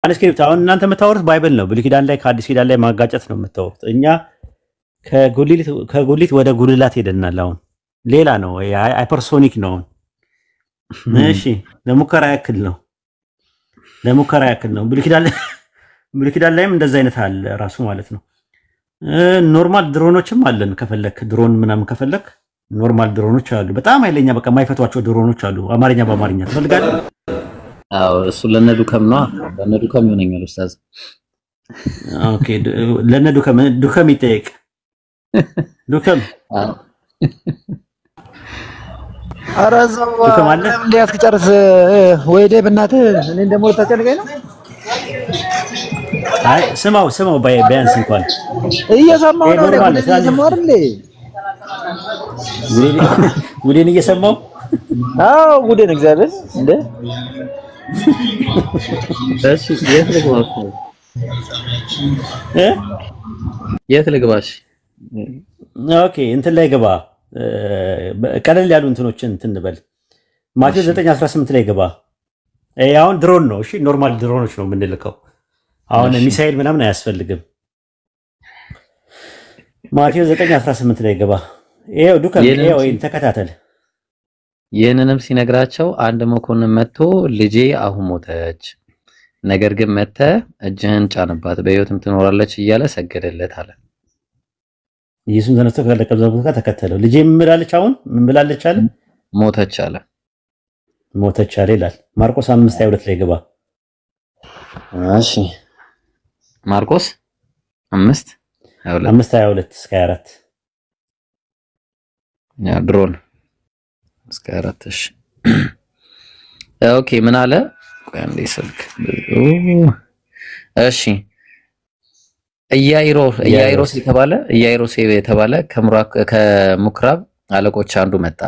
ማኑስክሪፕት አሁን እናንተ የምታወሩት ባይብል ነው። ብሉይ ኪዳን ላይ ከአዲስ ኪዳን ላይ ማጋጨት ነው የምታወሩት። እኛ ከጉሊት ወደ ጉልላት ሄደናል። አሁን ሌላ ነው፣ ሃይፐርሶኒክ ነው። እሺ ለሙከራ ያክል ነው። ብሉይ ኪዳን ላይም እንደዛ አይነት አለ ራሱ ማለት ነው። ኖርማል ድሮኖችም አለን። ከፈለክ ድሮን ምናምን ከፈለክ ኖርማል ድሮኖች አሉ። በጣም ኃይለኛ በቃ የማይፈቷቸው ድሮኖች አሉ። አማርኛ በአማርኛ ትፈልጋለህ? አዎ እሱ ለነዱከም ነው። ለነዱከም ይሆነኛል ኡስታዝ። ኦኬ ለነዱከም ይጠየቅ። ዱከም አራዛው እንዲያስክ ጨርስ ወይዴ በእናትህ እኔ ደግሞ ልታጨንቀኝ ነው። አይ ስማው ቢያንስ እንኳን እየሰማው ነው አይደል? ጉዴን እየሰማው አዎ ጉዴን እግዚአብሔር እንደ እሺ የት ልግባሽ? ኦኬ እንትን ላይ ገባ። ቀለል ያሉ እንትኖችን እንትን እንበል። ማቴዎስ 9:18 ላይ ገባ። አሁን ድሮን ነው። እሺ ኖርማል ድሮኖች ነው የምንልከው። አሁን ሚሳኤል ምናምን አያስፈልግም። ማቴዎስ 9:18 ላይ ገባ። ይሄው ዱከም ይሄው ተከታተል። ይህንንም ሲነግራቸው አንድ መኮንን መጥቶ ልጄ አሁን ሞተች፣ ነገር ግን መጥተህ እጅህን ጫንባት በሕይወትም ትኖራለች እያለ ሰገደለት አለ። ኢየሱስ ተነስቶ ከለቀዘው ጋር ተከተለው። ልጄ ምን ብላለች? አሁን ምን ብላለች አለ? ሞተች አለ ይላል። ማርቆስ 5:22 ላይ ገባ። እሺ ማርቆስ 5:22 እስከ 24 ያ ድሮን እስከ 4 እሺ ኦኬ ምን አለ? ቆይ አንዴ ስልክ እሺ ኢያኢሮስ የተባለ ከምኩራብ አለቆች አንዱ መጣ።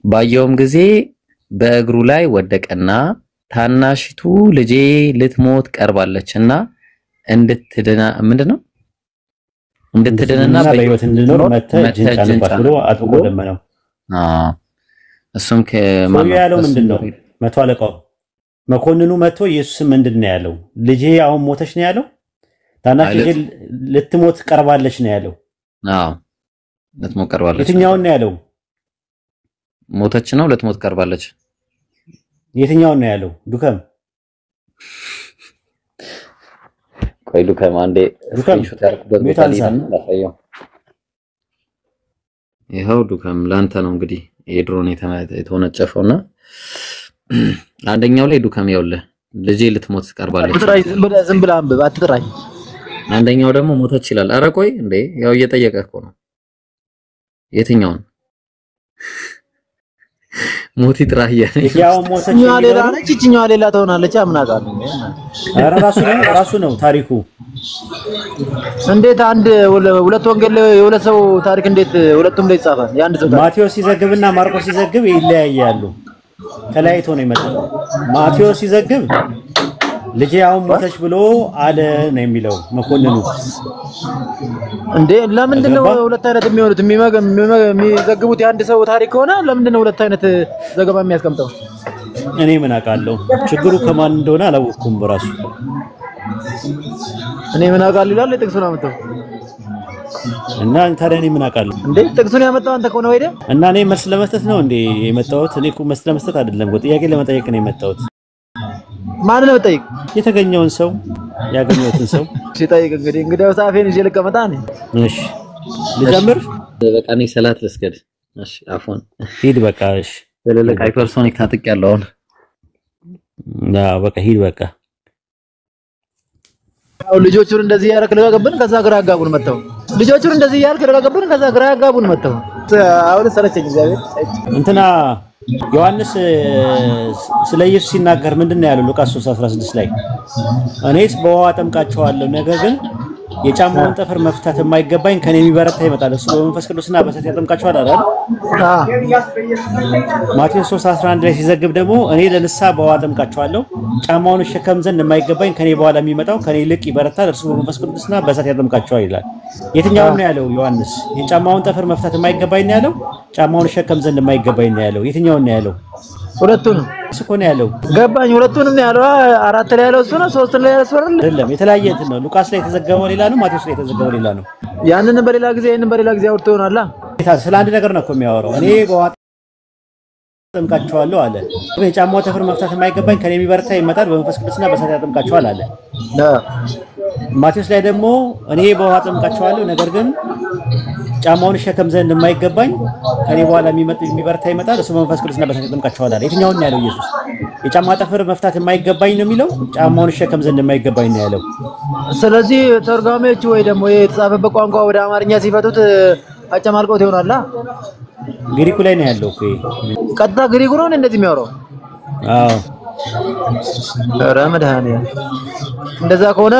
ባየውም ጊዜ በእግሩ ላይ ወደቀና ታናሽቱ ልጄ ልትሞት ቀርባለችና እንድትድና በሕይወት እንድኖር መጥተህ እጅህን ጫንባት ብሎ አጥብቆ ለመነው። እሱም ያለው ምንድነው? መቶ አለቃው መኮንኑ መጥቶ ኢየሱስ ምንድነው ያለው? ልጄ አሁን ሞተች ነው ያለው? ታናሽ ልጄ ልትሞት ቀርባለች ነው ያለው? አዎ ልትሞት ቀርባለች። የትኛውን ነው ያለው? ሞተች ነው ልትሞት ቀርባለች? የትኛውን ነው ያለው? ዱከም ቆይ ዱከም አንዴ ስክሪንሾት ያርኩበት ቦታ ላይ ነው። ይሄው ዱከም ላንተ ነው እንግዲህ የድሮን የተወነጨፈውና አንደኛው ላይ ዱከም ይኸውልህ ልጄ ልትሞት ቀርባለች። ዝም ብለህ አንብብ አትጥራኝ። አንደኛው ደግሞ ሞተች ይላል። ኧረ ቆይ እንዴ ያው እየጠየቀህ እኮ ነው። የትኛውን ሞት ይጥራህ ያው ሞተች ሌላ ነች እቺኛዋ ሌላ ትሆናለች። አምናቃለሁ። ኧረ ራሱ ነው ታሪኩ። እንዴት አንድ ሁለት ወንጌል የሁለት ሰው ታሪክ እንዴት ሁለቱም ላይ ይጻፋል? የአንድ ሰው ታሪክ ማቴዎስ ሲዘግብና ማርቆስ ሲዘግብ ይለያያሉ። ተለያይቶ ነው የመጣው። ማቴዎስ ሲዘግብ ልጄ አሁን ሞተች ብሎ አለ ነው የሚለው መኮንኑ። እንዴ ለምንድን ነው ሁለት አይነት የሚሆኑት? የሚዘግቡት የአንድ ሰው ታሪክ ሆነ ለምንድን ነው ሁለት አይነት ዘገባ የሚያስቀምጠው? እኔ ምን አውቃለሁ? ችግሩ ከማን እንደሆነ አላወቅኩም በራሱ። እኔ ምን አውቃለሁ ይላል ጥቅሱን አመጣው። እና ታዲያ እኔ ምን አውቃለሁ? እንዴ ጥቅሱን ያመጣው አንተ ከሆነ ወይደ እና እኔ መልስ ለመስጠት ነው እንዴ የመጣሁት? እኔ እኮ መልስ ለመስጠት አይደለም፣ ጥያቄ ለመጠየቅ ነው የመጣሁት። ማን ነው ጠይቅ? የተገኘውን ሰው ያገኘሁትን ሰው ሲጠይቅ እንግዲህ ሳፌን ይዤ ልቀመጣ ነኝ። እሺ ልጀምር። በቃ እኔ ሰላት ልስገድ። እሺ አፎን ሂድ በቃ። እሺ ለለቀ ሃይፐርሶኒክ ታጥቅ ያለውን በቃ ሂድ በቃ። አው ልጆቹን እንደዚህ ያረክ ለጋገብን ከዛ ግራ ያጋቡን መተው። ልጆቹን እንደዚህ ያርክ ለጋገብን ከዛ ግራ ያጋቡን መተው። አሁን ሰለቸኝ እግዚአብሔር። እንትና ዮሐንስ ስለ ኢየሱስ ሲናገር ምንድነው ያለው? ሉቃስ 3:16 ላይ እኔስ በውሃ አጠምቃቸዋለሁ፣ ነገር ግን የጫማውን ጠፍር መፍታት የማይገባኝ ከኔ የሚበረታ ይመጣል፣ እሱ በመንፈስ ቅዱስና በእሳት ያጠምቃቸዋል አይደል? ማቴዎስ 3:11 ላይ ሲዘግብ ደግሞ እኔ ለንስሐ በውሃ አጠምቃቸዋለሁ፣ ጫማውን እሸከም ዘንድ የማይገባኝ ከኔ በኋላ የሚመጣው ከኔ ይልቅ ይበረታል፣ እርሱ በመንፈስ ቅዱስና በእሳት ያጠምቃቸዋል ይላል። የትኛውን ነው ያለው ዮሐንስ? የጫማውን ጠፍር መፍታት የማይገባኝ ነው ያለው? ጫማውን እሸከም ዘንድ የማይገባኝ ነው ያለው? የትኛውን ነው ያለው? ሁለቱንም እኮ ነው ያለው ገባኝ ሁለቱንም ነው ያለው አራት ላይ ያለው እሱ ነው ሶስት ላይ ያለው እሱ አይደለም የተለያየ እንትን ነው ሉቃስ ላይ የተዘገበው ሌላ ነው ማቴዎስ ላይ የተዘገበው ሌላ ነው ያንን በሌላ ጊዜ ይሄንን በሌላ ጊዜ አውርቶ ይሆናል ስለ አንድ ነገር ነው እኮ የሚያወራው እኔ በዋጥ ተጠምቃቸዋለሁ አለ የጫማው ተፈር መፍታት የማይገባኝ ከኔ የሚበረታ ይመጣል በመንፈስ ቅዱስና በእሳት ያጠምቃቸዋል አለ ማቴዎስ ላይ ደግሞ እኔ በውሃ አጠምቃቸዋለሁ ነገር ግን ጫማውን ሸከም ዘንድ የማይገባኝ ከኔ በኋላ የሚበረታ ይመጣል እሱ በመንፈስ ቅዱስና በእሳት ያጠምቃቸዋል አለ የትኛውን ያለው ኢየሱስ የጫማ ተፈር መፍታት የማይገባኝ ነው የሚለው ጫማውን ሸከም ዘንድ የማይገባኝ ነው ያለው ስለዚህ ተርጓሚዎች ወይ ደግሞ የተጻፈበት ቋንቋ ወደ አማርኛ ሲፈቱት አጨማልቆት ይሆናል ግሪኩ ላይ ነው ያለው እኮ ቀጥታ ግሪኩ ነው እንደዚህ የሚያወራው አዎ ረመዳን እንደዛ ከሆነ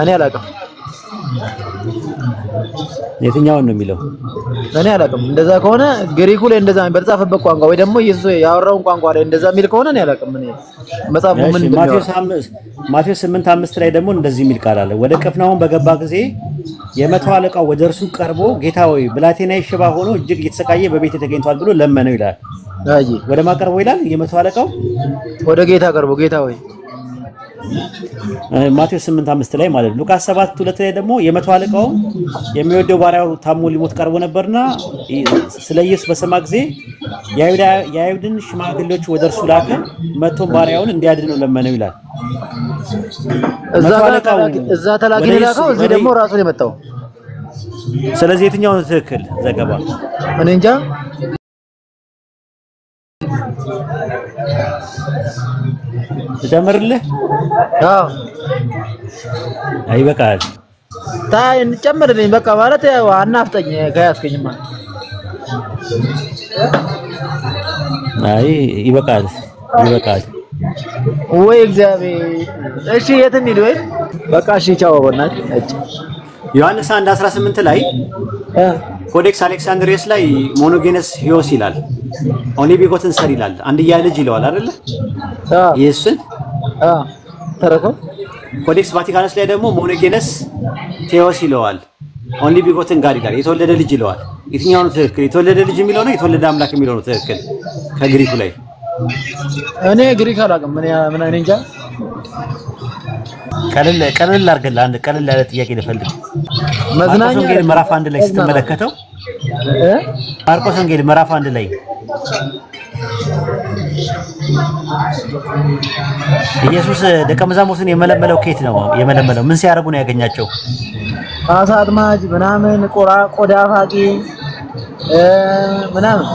እኔ አላውቅም የትኛውን ነው የሚለው እኔ አላውቅም እንደዛ ከሆነ ግሪኩ ላይ እንደዛ በተጻፈበት ቋንቋ ወይ ደግሞ ኢየሱስ ያወራውን ቋንቋ ላይ እንደዛ የሚል ከሆነ እኔ አላውቅም እኔ መጽሐፉ ምን ማቴዎስ 8:5 ላይ ደግሞ እንደዚህ የሚል ቃል አለ ወደ ቅፍርናሆም በገባ ጊዜ የመቶ አለቃው ወደ እርሱ ቀርቦ ጌታ ሆይ ብላቴናዬ ሽባ ሆኖ እጅግ እየተሰቃየ በቤት ተገኝቷል ብሎ ለመነው ይላል አይ ወደ ማቀርቦ ይላል የመቶ አለቃው ወደ ጌታ ቀርቦ ጌታ ሆይ ማቴዎስ 8:5 ላይ ማለት ሉቃስ 7:2 ላይ ደግሞ የመቶ አለቃው የሚወደው ባሪያው ታሞ ሊሞት ቀርቦ ነበርና ስለ ኢየሱስ በሰማ ጊዜ የአይሁድን ሽማግሌዎች ወደ እርሱ ላከ መጥቶም ባሪያውን እንዲያድነው ለመነው ይላል እዛ ተላኪ ላከው እዚህ ደግሞ ራሱ ነው የመጣው ስለዚህ የትኛው ነው ትክክል ዘገባ እኔ እንጃ ጀመርልህ አዎ አይበቃል ታይ እንጨምርልኝ በቃ ማለት ያው አናፍጠኝ ከያስከኝማ አይ ይበቃል ወይ እግዚአብሔር እሺ የት እንሂድ ወይ በቃ እሺ ቻው በእናትህ ዮሐንስ 1:18 ላይ ኮዴክስ አሌክሳንድሪየስ ላይ ሞኖጌነስ ሂዮስ ይላል ኦንሊ ቢጎትን ሰር ይላል አንድያ ልጅ ይለዋል አይደለ ኢየሱስን ተረከው ኮዴክስ ቫቲካንስ ላይ ደግሞ ሞኖጌነስ ቴዎስ ይለዋል ኦንሊ ቢጎትን ጋር ይላል የተወለደ ልጅ ይለዋል የትኛው ነው ትክክል የተወለደ ልጅ የሚለው ነው የተወለደ አምላክ የሚለው ነው ትክክል ከግሪኩ ላይ እኔ ግሪክ አላውቅም ምን እኔ እንጃ ቀለል አድርገህ አንድ ቀለል ያለ ጥያቄ ልፈልግ መዝናኛ ወንጌል ምዕራፍ 1 ላይ ስትመለከተው ማርቆስ ወንጌል ምዕራፍ 1 ላይ ኢየሱስ ደቀ መዛሙርቱን የመለመለው ከየት ነው የመለመለው ምን ሲያደርጉ ነው ያገኛቸው አሳ አጥማጅ ምናምን ቆዳ ፋቂ ምናምን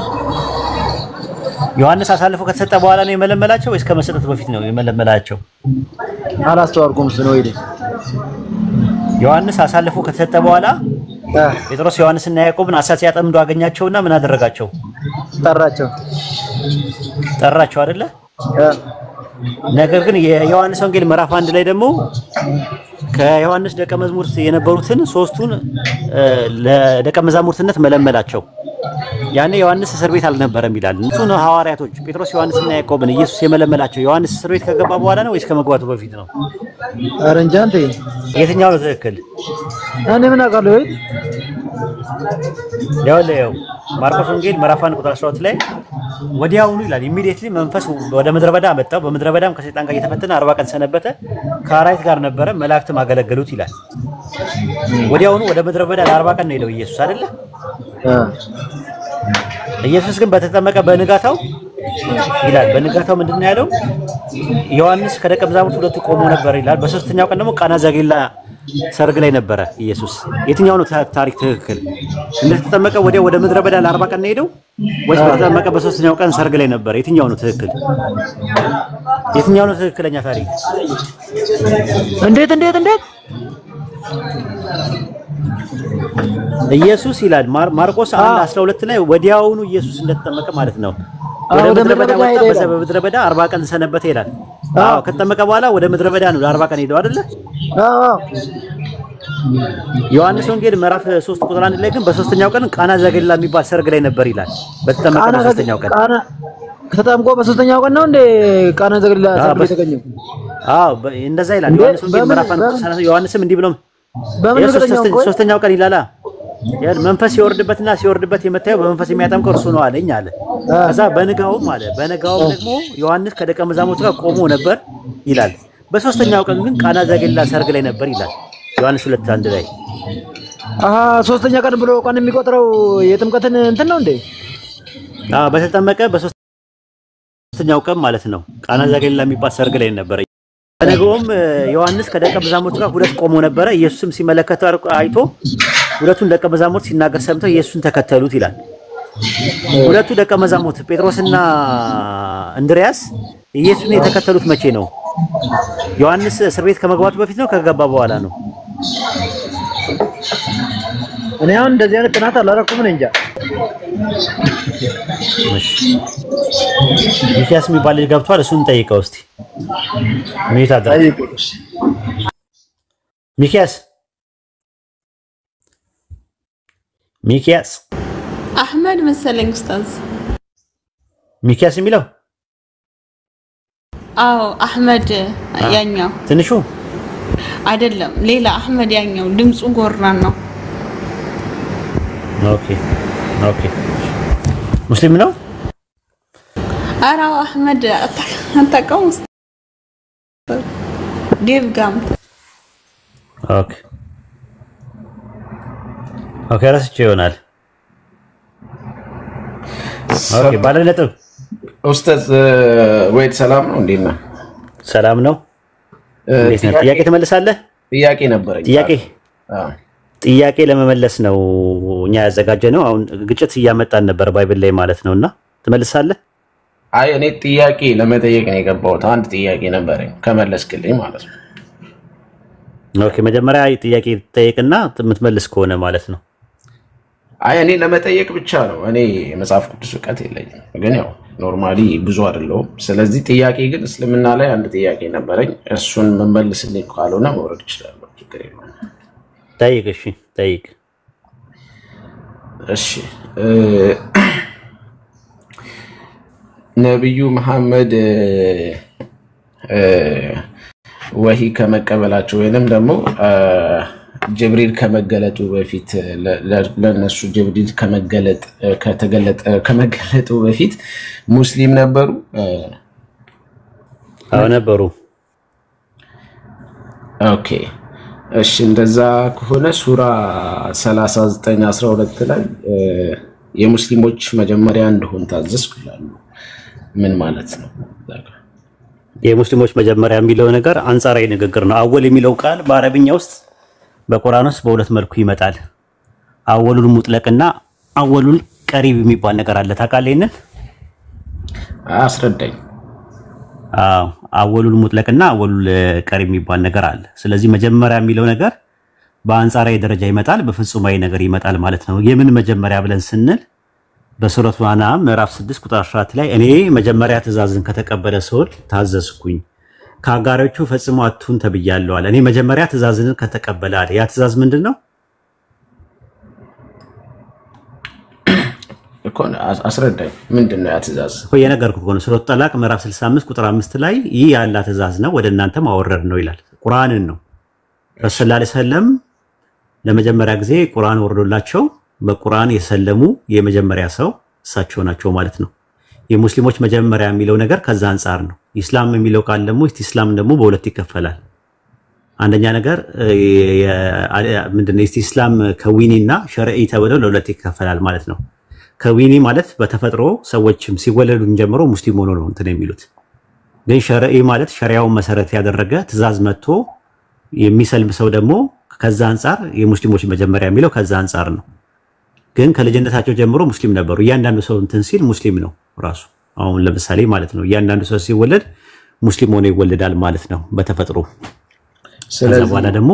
ዮሐንስ አሳልፎ ከተሰጠ በኋላ ነው የመለመላቸው ወይስ ከመሰጠቱ በፊት ነው የመለመላቸው አላስተዋልኩም እሱ ነው ይሄ ዮሐንስ አሳልፎ ከተሰጠ በኋላ ጴጥሮስ ዮሐንስና ያዕቆብን አሳ ሲያጠምዱ አገኛቸውና ምን አደረጋቸው ጠራቸው አይደለ ነገር ግን የዮሐንስ ወንጌል ምዕራፍ 1 ላይ ደግሞ ከዮሐንስ ደቀ መዛሙርት የነበሩትን ሶስቱን ለደቀ መዛሙርትነት መለመላቸው ያኔ ዮሐንስ እስር ቤት አልነበረም ይላል እሱ ነው ሐዋርያቶች ጴጥሮስ ዮሐንስና ያዕቆብን ኢየሱስ የመለመላቸው ዮሐንስ እስር ቤት ከገባ በኋላ ነው ወይስ ከመግባቱ በፊት ነው አረንጃንቴ የትኛው ነው ትክክል እኔ ምን አውቃለሁ ያው ማርቆስ ወንጌል ምዕራፍ 1 ቁጥር 12 ላይ ወዲያውኑ ይላል ኢሚዲየትሊ መንፈስ ወደ ምድረ በዳ መጣው በምድረ በዳም ከሰይጣን ጋር እየተፈተነ 40 ቀን ሰነበተ ከአራዊት ጋር ነበረ መላእክትም አገለገሉት ይላል ወዲያውኑ ወደ ምድረ በዳ ለ40 ቀን ነው ሄደው ኢየሱስ አይደለ ኢየሱስ ግን በተጠመቀ በንጋታው ይላል በንጋታው ምንድነው ያለው ዮሐንስ ከደቀ መዛሙርቱ ሁለቱ ቆሞ ነበር ይላል በሶስተኛው ቀን ደግሞ ቃና ዘገሊላ ሰርግ ላይ ነበረ ኢየሱስ የትኛው ነው ታሪክ ትክክል እንደተጠመቀ ወዲያው ወደ ምድረ በዳ ለ40 ቀን ነው ሄደው ወይስ በተጠመቀ በሶስተኛው ቀን ሰርግ ላይ ነበር የትኛው ነው ትክክል የትኛው ነው ትክክለኛ ታሪክ እንዴት ኢየሱስ ይላል ማርቆስ 1:12 ላይ ወዲያውኑ ኢየሱስ እንደተጠመቀ ማለት ነው ወደ ምድረ በዳ ወጣ በምድረ በዳ 40 ቀን ሰነበተ ይላል አዎ ከተጠመቀ በኋላ ወደ ምድረ በዳ ነው ለ40 ቀን ሄደው አይደለ ዮሐንስ ወንጌል ምዕራፍ 3 ቁጥር 1 ላይ ግን በሶስተኛው ቀን ቃና ዘገሊላ የሚባል ሰርግ ላይ ነበር ይላል በተጠመቀ በሶስተኛው ቀን ከተጠምቆ በሶስተኛው ቀን ነው እንደ ቃና ዘገሊላ ሰርግ የተገኘው አዎ እንደዛ ይላል ዮሐንስ ወንጌል ምዕራፍ 1 ዮሐንስም እንዲህ ብሎ ሶስተኛው ቀን ይላል ያን መንፈስ ሲወርድበትና ሲወርድበት የመታየው በመንፈስ የሚያጠምቀው እርሱ ነው አለኝ አለ። ከዛ በነጋውም ደግሞ ዮሐንስ ከደቀ መዛሙርቱ ጋር ቆሞ ነበር ይላል። በሶስተኛው ቀን ግን ቃና ዘገሊላ ሰርግ ላይ ነበር ይላል ዮሐንስ 2:1 ላይ። ሶስተኛ ቀን ብሎ ቀን የሚቆጥረው የጥምቀትን እንትን ነው እንዴ? በተጠመቀ በሶስተኛው ቀን ማለት ነው። ቃና ዘገሊላ የሚባል ሰርግ ላይ ነበር። በነጋውም ዮሐንስ ከደቀ መዛሙርቱ ጋር ሁለት ቆሞ ነበር። ኢየሱስም ሲመለከት አይቶ ሁለቱን ደቀ መዛሙርት ሲናገር ሰምተው ኢየሱስን ተከተሉት ይላል። ሁለቱ ደቀ መዛሙርት ጴጥሮስና እንድርያስ ኢየሱስን የተከተሉት መቼ ነው? ዮሐንስ እስር ቤት ከመግባቱ በፊት ነው ከገባ በኋላ ነው? እኔ አሁን እንደዚህ አይነት ጥናት አላደረኩም እንጃ። እሺ ሚኪያስ የሚባል ልጅ ገብቷል። እሱን ጠይቀው እስቲ ምን ታደርግ? ሚኪያስ አህመድ መሰለኝ ኡስታዝ። ሚኪያስ የሚለው አዎ አህመድ ያኛው ትንሹ አይደለም፣ ሌላ አህመድ ያኛው ድምጹ ጎራን ነው። ኦኬ ሙስሊም ነው? አራው አህመድ አታውቀውም ኡስታዝ? ዴቭ ጋም ኦኬ ራስቼ ይሆናል። ኦኬ ባለ ነጥብ ኡስታዝ ወይት ሰላም ነው? እንዴት ነህ? ሰላም ነው። እንዴት ነህ? ጥያቄ ትመልሳለህ? ጥያቄ ነበረኝ። ጥያቄ ለመመለስ ነው እኛ ያዘጋጀነው። አሁን ግጭት እያመጣን ነበር ባይብል ላይ ማለት ነውና ትመልሳለህ? አይ እኔ ጥያቄ ለመጠየቅ ነው የገባሁት። አንድ ጥያቄ ነበረኝ ከመለስክልኝ ማለት ነው። ኦኬ መጀመሪያ ጥያቄ ትጠይቅና የምትመልስ ከሆነ ማለት ነው። አይ እኔ ለመጠየቅ ብቻ ነው። እኔ የመጽሐፍ ቅዱስ ዕውቀት የለኝም፣ ግን ያው ኖርማሊ ብዙ አይደለሁም። ስለዚህ ጥያቄ ግን እስልምና ላይ አንድ ጥያቄ ነበረኝ። እሱን መመልስልኝ ካልሆነ መውረድ እችላለሁ። ችግር የለውም። ጠይቅ። እሺ ጠይቅ። እሺ ነብዩ መሐመድ ወሂ ከመቀበላቸው ወይንም ደግሞ ጅብሪል ከመገለጡ በፊት ለነሱ ጅብሪል ከመገለጡ በፊት ሙስሊም ነበሩ? አዎ ነበሩ። ኦኬ እሺ እንደዛ ከሆነ ሱራ 39:12 ላይ የሙስሊሞች መጀመሪያ እንደሆን ታዘዝኩ ይላሉ። ምን ማለት ነው? የሙስሊሞች መጀመሪያ የሚለው ነገር አንጻራዊ ንግግር ነው። አወል የሚለው ቃል በአረብኛ ውስጥ በቁርአን ውስጥ በሁለት መልኩ ይመጣል። አወሉል ሙጥለቅና አወሉል ቀሪብ የሚባል ነገር አለ። ታውቃለህ ይሄንን? አስረዳኝ። አወሉል ሙጥለቅና አወሉል ቀሪብ የሚባል ነገር አለ። ስለዚህ መጀመሪያ የሚለው ነገር በአንጻራዊ ደረጃ ይመጣል፣ በፍጹማዊ ነገር ይመጣል ማለት ነው። የምን መጀመሪያ ብለን ስንል በሱረቱ አንዓም ምዕራፍ 6 ቁጥር 14 ላይ እኔ መጀመሪያ ትእዛዝን ከተቀበለ ሰው ታዘዝኩኝ፣ ከአጋሮቹ ፈጽሞ አትሁን ተብያለሁ አለ። እኔ መጀመሪያ ትእዛዝን ከተቀበለ አለ። ያ ትእዛዝ ምንድነው? እኮ አስረዳኝ። ምንድነው ያ ትእዛዝ? እኮ የነገርኩህ እኮ ነው። ሱረቱ ጠላቅ ምዕራፍ 65 ቁጥር 5 ላይ ይህ ያላ ትእዛዝ ነው ወደ እናንተ ማወረድ ነው ይላል። ቁርአንን ነው። ረሱል ሰለላሁ ዐለይሂ ወሰለም ለመጀመሪያ ጊዜ ቁርአን ወርዶላቸው በቁርአን የሰለሙ የመጀመሪያ ሰው እሳቸው ናቸው ማለት ነው። የሙስሊሞች መጀመሪያ የሚለው ነገር ከዛ አንፃር ነው። ኢስላም የሚለው ቃል ደግሞ ኢስላም ደግሞ በሁለት ይከፈላል። አንደኛ ነገር ምንድነው? ኢስላም ከዊኒና ሸርዒ ተብለው ለሁለት ይከፈላል ማለት ነው። ከዊኒ ማለት በተፈጥሮ ሰዎችም ሲወለዱ ጀምሮ ሙስሊም ሆኖ ነው እንትን የሚሉት። ግን ሸርዒ ማለት ሸሪዓውን መሰረት ያደረገ ትእዛዝ መጥቶ የሚሰልም ሰው ደግሞ ከዛ አንፃር የሙስሊሞች መጀመሪያ የሚለው ከዛ አንፃር ነው። ግን ከልጅነታቸው ጀምሮ ሙስሊም ነበሩ። እያንዳንዱ ሰው እንትን ሲል ሙስሊም ነው ራሱ። አሁን ለምሳሌ ማለት ነው እያንዳንዱ ሰው ሲወለድ ሙስሊም ሆኖ ይወለዳል ማለት ነው በተፈጥሮ። ስለዚህ በኋላ ደግሞ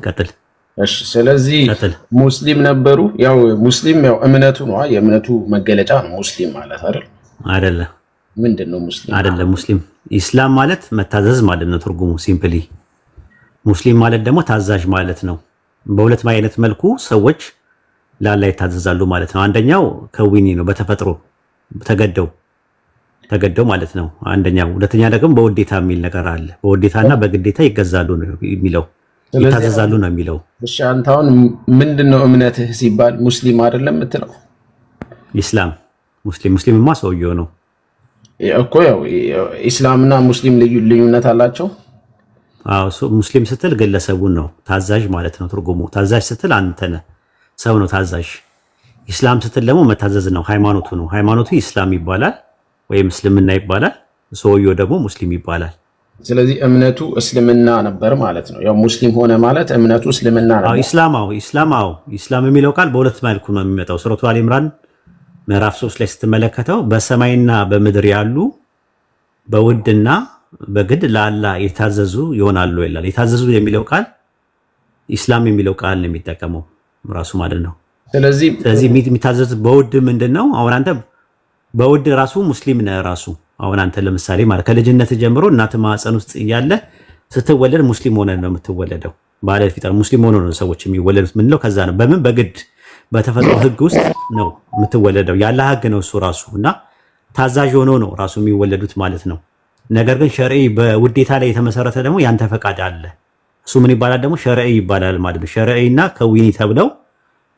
ቀጥል። እሺ ስለዚህ ሙስሊም ነበሩ። ያው ሙስሊም ያው እምነቱ ነው፣ የእምነቱ መገለጫ ነው ሙስሊም ማለት አይደል? አይደለም። ምንድነው ሙስሊም? አይደለም ሙስሊም ኢስላም ማለት መታዘዝ ማለት ነው ትርጉሙ ሲምፕሊ። ሙስሊም ማለት ደግሞ ታዛዥ ማለት ነው። በሁለት አይነት መልኩ ሰዎች ለአላህ ይታዘዛሉ ማለት ነው። አንደኛው ከዊኒ ነው በተፈጥሮ ተገደው ማለት ነው አንደኛው። ሁለተኛ ደግሞ በውዴታ የሚል ነገር አለ። በውዴታና በግዴታ ይገዛሉ ነው የሚለው። ይታዘዛሉ ነው የሚለው። እሺ አንተ አሁን ምንድነው እምነትህ ሲባል ሙስሊም አይደለም የምትለው? ኢስላም ሙስሊምማ ሰውየው ነው እኮ። ያው ኢስላምና ሙስሊም ልዩነት አላቸው። አዎ ሙስሊም ስትል ግለሰቡን ነው፣ ታዛዥ ማለት ነው ትርጉሙ። ታዛዥ ስትል አንተ ነህ፣ ሰው ነው ታዛዥ። ኢስላም ስትል ደግሞ መታዘዝ ነው፣ ሃይማኖቱ ነው። ሃይማኖቱ ኢስላም ይባላል ወይም እስልምና ይባላል። ሰውየው ደግሞ ሙስሊም ይባላል። ስለዚህ እምነቱ እስልምና ነበር ማለት ነው። ያው ሙስሊም ሆነ ማለት እምነቱ እስልምና ነበር። ኢስላም የሚለው ቃል በሁለት መልኩ ነው የሚመጣው። ሱረቱ አሊ ኢምራን ምዕራፍ 3 ላይ ስትመለከተው በሰማይና በምድር ያሉ በውድና በግድ ለአላህ የታዘዙ ይሆናሉ ይላል። የታዘዙ የሚለው ቃል ኢስላም የሚለው ቃል ነው የሚጠቀመው ራሱ ማለት ነው። ስለዚህ የሚታዘዝ በውድ ምንድነው? አሁን አንተ በውድ ራሱ ሙስሊም ነህ ራሱ። አሁን አንተ ለምሳሌ ማለት ከልጅነት ጀምሮ እናት ማህፀን ውስጥ እያለ ስትወለድ ሙስሊም ሆነ ነው የምትወለደው። ባለ ፊጠር ሙስሊም ሆኖ ነው ሰዎች የሚወለዱት። ምን ነው ከዛ ነው በምን በግድ በተፈጥሮ ህግ ውስጥ ነው የምትወለደው። ያለ ህግ ነው እሱ ራሱ እና ታዛዥ ሆኖ ነው ራሱ የሚወለዱት ማለት ነው። ነገር ግን ሸርዒ በውዴታ ላይ የተመሰረተ ደግሞ ያንተ ፈቃድ አለ። እሱ ምን ይባላል ደግሞ? ሸርዒ ይባላል ማለት ነው። ሸርዒና ከዊኒ ተብለው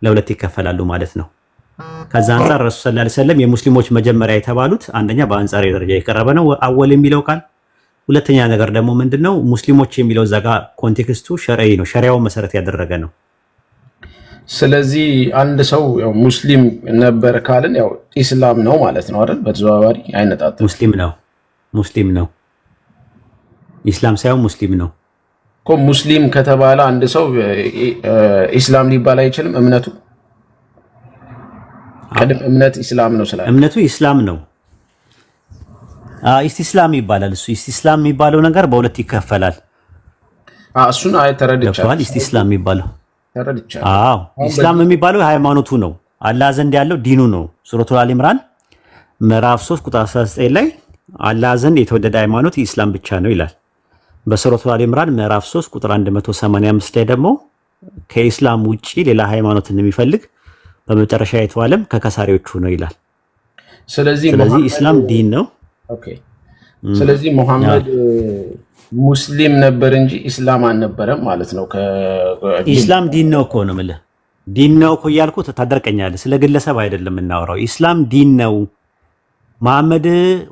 ለሁለት ይከፈላሉ ማለት ነው። ከዛ አንፃር ረሱል ሰለላሁ ዐለይሂ ወሰለም የሙስሊሞች መጀመሪያ የተባሉት አንደኛ በአንጻር ደረጃ የቀረበ ነው አወል የሚለው ቃል። ሁለተኛ ነገር ደግሞ ምንድነው? ሙስሊሞች የሚለው ዘጋ ኮንቴክስቱ ሸርዒ ነው፣ ሸሪዓውን መሰረት ያደረገ ነው። ስለዚህ አንድ ሰው ያው ሙስሊም ነበር ካልን ያው ኢስላም ነው ማለት ነው አይደል? በተዘዋዋሪ አይነጣጥም። ሙስሊም ነው ኢስላም ሳይሆን ሙስሊም ነው እኮ። ሙስሊም ከተባለ አንድ ሰው ኢስላም ሊባል አይችልም። እምነቱ ቀድም እምነት ኢስላም ነው ስላለ እምነቱ ኢስላም ነው። ኢስቲስላም ይባላል። እሱ ኢስቲስላም የሚባለው ነገር በሁለት ይከፈላል። እሱን ተረድቻለሁ። ኢስቲስላም የሚባለው ተረድቻለሁ። ኢስላም የሚባለው ሃይማኖቱ ነው፣ አላህ ዘንድ ያለው ዲኑ ነው። ሱረቱ አሊ ኢምራን ምዕራፍ 3 ቁጥር 19 ላይ አላህ ዘንድ የተወደደ ሃይማኖት ኢስላም ብቻ ነው ይላል። በሱረቱ አሊ ኢምራን ምዕራፍ 3 ቁጥር 185 ላይ ደግሞ ከኢስላም ውጪ ሌላ ሃይማኖትን የሚፈልግ በመጨረሻ የተዋለም ከከሳሪዎቹ ነው ይላል። ስለዚህ ኢስላም ዲን ነው። ኦኬ። ስለዚህ ሙሐመድ ሙስሊም ነበር እንጂ ኢስላም አልነበረም ማለት ነው። ኢስላም ዲን ነው እኮ ነው የምልህ። ዲን ነው እኮ እያልኩት ታደርቀኛለህ። ስለ ግለሰብ አይደለም የምናወራው። ኢስላም ዲን ነው። መሐመድ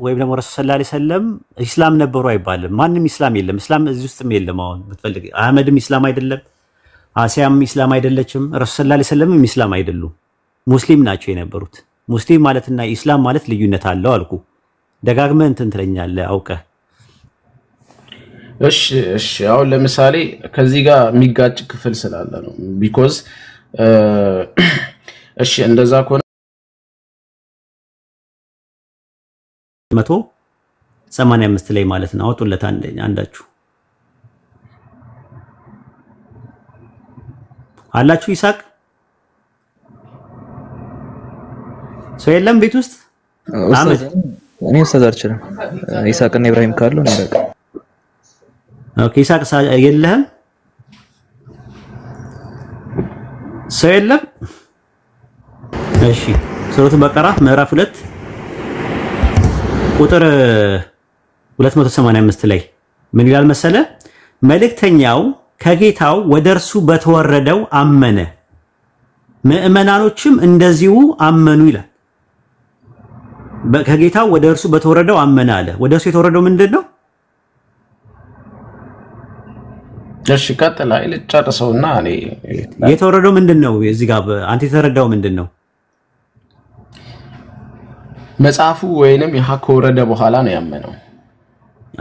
ወይም ደግሞ ረሱል ሰለላሁ ዐለይሂ ወሰለም ኢስላም ነበሩ አይባልም። ማንም ኢስላም የለም። ኢስላም እዚህ ውስጥም የለም። አሁን ብትፈልግ አህመድም ኢስላም አይደለም፣ አሲያም ኢስላም አይደለችም፣ ረሱል ሰለላሁ ዐለይሂ ወሰለም ኢስላም አይደሉም። ሙስሊም ናቸው የነበሩት። ሙስሊም ማለትና ኢስላም ማለት ልዩነት አለው አልኩ። ደጋግመህ እንትን ትለኛለህ አውቀህ። እሺ አሁን ለምሳሌ ከዚህ ጋር የሚጋጭ ክፍል ስላለ ነው። ቢኮዝ እሺ እንደዛ ከሆነ 185 ላይ ማለት ነው። አውጡለት አንዳችሁ አላችሁ። ይሳቅ ሰው የለም ቤት ውስጥ አመድ እኔ ኡስታዝ አልችልም። ይሳቅና ኢብራሂም ካለው ነው በቃ። ኦኬ ይሳቅ የለህም? ሰው የለም? እሺ ሱረቱ በቀራ ምዕራፍ 2 ቁጥር 285 ላይ ምን ይላል መሰለ? መልእክተኛው ከጌታው ወደ እርሱ በተወረደው አመነ፣ ምዕመናኖችም እንደዚሁ አመኑ ይላል። ከጌታው ወደ እርሱ በተወረደው አመነ አለ። ወደ እርሱ የተወረደው ምንድነው? እሺ ቀጥል። አይ ልጨርሰውና እኔ የተወረደው ምንድነው? እዚህ ጋር አንተ የተረዳው ምንድነው? መጽሐፉ ወይንም ይሃ ከወረደ በኋላ ነው ያመነው።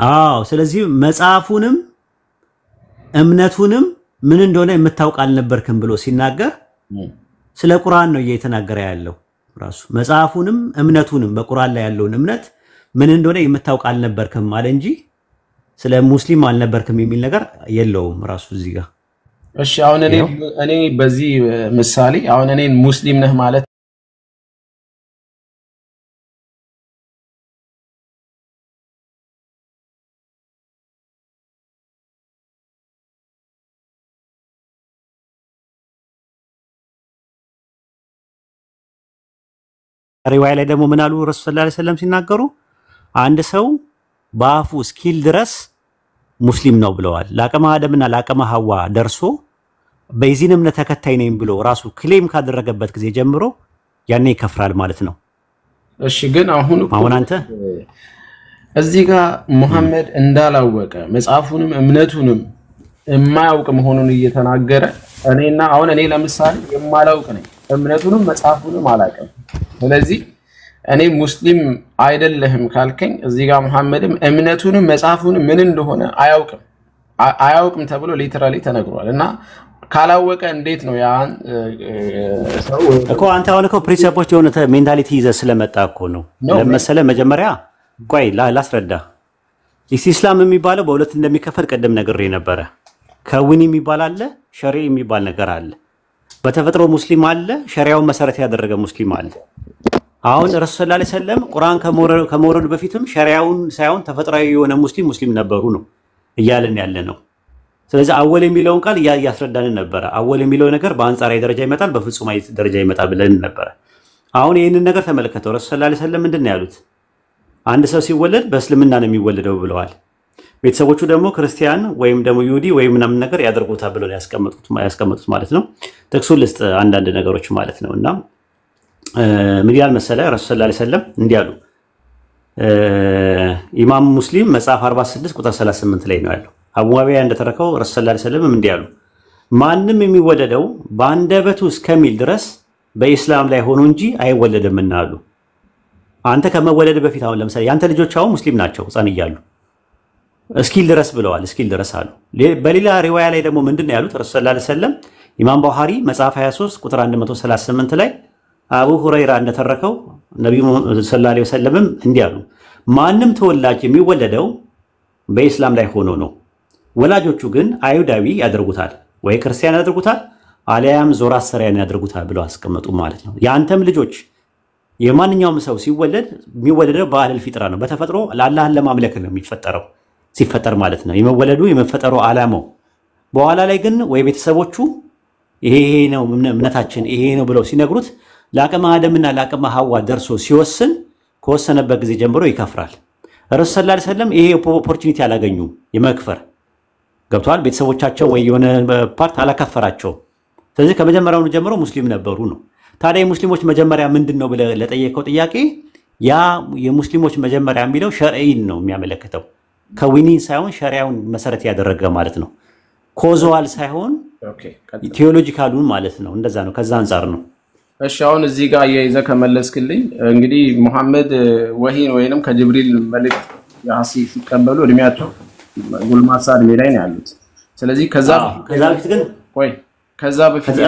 አዎ። ስለዚህ መጽሐፉንም እምነቱንም ምን እንደሆነ የምታውቅ አልነበርክም ብሎ ሲናገር ስለ ቁርአን ነው እየተናገረ ያለው። ራሱ መጽሐፉንም እምነቱንም በቁርአን ላይ ያለውን እምነት ምን እንደሆነ የምታውቅ አልነበርክም አለ እንጂ ስለ ሙስሊም አልነበርክም የሚል ነገር የለውም ራሱ እዚህ ጋር። እሺ አሁን እኔ በዚህ ምሳሌ አሁን እኔን ሙስሊም ነህ ማለት ሪዋያ ላይ ደግሞ ምን አሉ ረሱል ሰለላሁ ዐለይሂ ወሰለም ሲናገሩ አንድ ሰው በአፉ እስኪል ድረስ ሙስሊም ነው ብለዋል። ለአቅመ አደምና ለአቅመ ሐዋ ደርሶ በዚህን እምነት ተከታይ ነኝ ብሎ ራሱ ክሌም ካደረገበት ጊዜ ጀምሮ ያኔ ይከፍራል ማለት ነው። እሺ ግን አሁን አንተ እዚህ ጋር ሙሐመድ እንዳላወቀ መጽሐፉንም እምነቱንም የማያውቅ መሆኑን እየተናገረ እኔ ለምሳሌ የማላውቅ ነኝ እምነቱንም መጽሐፉንም አላውቅም። ስለዚህ እኔ ሙስሊም አይደለህም ካልከኝ እዚህ ጋር ሙሐመድም እምነቱንም መጽሐፉንም ምን እንደሆነ አያውቅም ተብሎ ሊተራሊ ተነግሯል። እና ካላወቀ እንዴት ነው ያን ሰው እኮ አንተ አሁን እኮ ፕሪንሲፕሎች የሆነ ሜንታሊቲ ይዘህ ስለመጣ እኮ ነው ለመሰለ መጀመሪያ ቆይ ላስረዳ። ኢስላም የሚባለው በሁለት እንደሚከፈል ቀደም ነግሬ ነበረ። ከዊኒ የሚባል አለ፣ ሸሪዕ የሚባል ነገር አለ። በተፈጥሮ ሙስሊም አለ፣ ሸሪዓውን መሰረት ያደረገ ሙስሊም አለ። አሁን ረሱል ሰለላሁ ዐለይሂ ወሰለም ቁርአን ከመውረዱ በፊትም ሸሪዓውን ሳይሆን ተፈጥሯዊ የሆነ ሙስሊም ነበሩ ነው እያልን ያለ ነው። ስለዚህ አወል የሚለውን ቃል እያስረዳንን ነበረ። አወል የሚለው ነገር በአንጻራዊ ደረጃ ይመጣል፣ በፍጹማዊ ደረጃ ይመጣል ብለን ነበረ። አሁን ይህንን ነገር ተመልከተው። ረሱል ሰለላሁ ዐለይሂ ወሰለም ምንድን ነው ያሉት? አንድ ሰው ሲወለድ በእስልምና ነው የሚወለደው ብለዋል። ቤተሰቦቹ ደግሞ ክርስቲያን ወይም ደግሞ ይሁዲ ወይም ምናምን ነገር ያደርጉታል ብለው ያስቀመጡት ማለት ነው። ጥቅሱን ልስጥ አንዳንድ ነገሮች ማለት ነው። እና ምን ይላል መሰለ ረሱል ሰለላሁ ዐለይሂ ወሰለም እንዲህ አሉ። ኢማም ሙስሊም መጽሐፍ 46 ቁጥር 38 ላይ ነው ያለው። አቡ ሙአዊያ እንደተረከው ረሱል ሰለላሁ ዐለይሂ ወሰለም እንዲህ አሉ። ማንም የሚወለደው በአንደበቱ እስከሚል ድረስ በኢስላም ላይ ሆኖ እንጂ አይወለድምና አሉ። አንተ ከመወለድ በፊት አሁን ለምሳሌ ያንተ ልጆች አሁን ሙስሊም ናቸው ሕፃን እያሉ እስኪል ድረስ ብለዋል። እስኪል ድረስ አሉ። በሌላ ሪዋያ ላይ ደግሞ ምንድነው ያሉት ረሱል ሰለላሁ ዐለይሂ ወሰለም ኢማም ቡኻሪ መጽሐፍ 23 ቁጥር 138 ላይ አቡ ሁረይራ እንደተረከው ነብዩ ሰለላሁ ዐለይሂ ወሰለምም እንዲህ አሉ። ማንም ተወላጅ የሚወለደው በኢስላም ላይ ሆኖ ነው። ወላጆቹ ግን አይሁዳዊ ያደርጉታል ወይ ክርስቲያን ያደርጉታል አሊያም ዞራስተሪያን ያደርጉታል ብለው አስቀመጡ ማለት ነው። ያንተም ልጆች የማንኛውም ሰው የሚወለደው በአለል ፊጥራ ነው። በተፈጥሮ ለአላህን ለማምለክ ነው የሚፈጠረው ሲፈጠር ማለት ነው የመወለዱ የመፈጠሩ ዓላማው። በኋላ ላይ ግን ወይ ቤተሰቦቹ ይሄ ነው እምነታችን ይሄ ነው ብለው ሲነግሩት ለአቅመ አደምና ለአቅመ ሐዋ ደርሶ ሲወስን ከወሰነበት ጊዜ ጀምሮ ይከፍራል። ረሱል ሰለላሁ ዐለይሂ ወሰለም ይሄ ኦፖርቹኒቲ አላገኙም የመክፈር ገብቷል። ቤተሰቦቻቸው ወይ የሆነ ፓርት አላከፈራቸው። ስለዚህ ከመጀመሪያው ጀምሮ ሙስሊም ነበሩ ነው። ታዲያ የሙስሊሞች መጀመሪያ ምንድነው ብለህ ለጠየቀው ጥያቄ ያ የሙስሊሞች መጀመሪያ የሚለው ሸርዒን ነው የሚያመለክተው። ከዊኒን ሳይሆን ሸሪዓውን መሰረት ያደረገ ማለት ነው። ኮዛል ሳይሆን ቴዎሎጂካሉን ማለት ነው። እንደዛ ነው። ከዛ አንፃር ነው። እሺ አሁን እዚህ ጋር እየይዘህ ከመለስክልኝ እንግዲህ ሙሐመድ ወሂን ወይንም ከጅብሪል መልእክት ያሲ ሲቀበሉ እድሜያቸው ጎልማሳ እድሜ ላይ ነው ያሉት። ስለዚህ ከዛ በፊት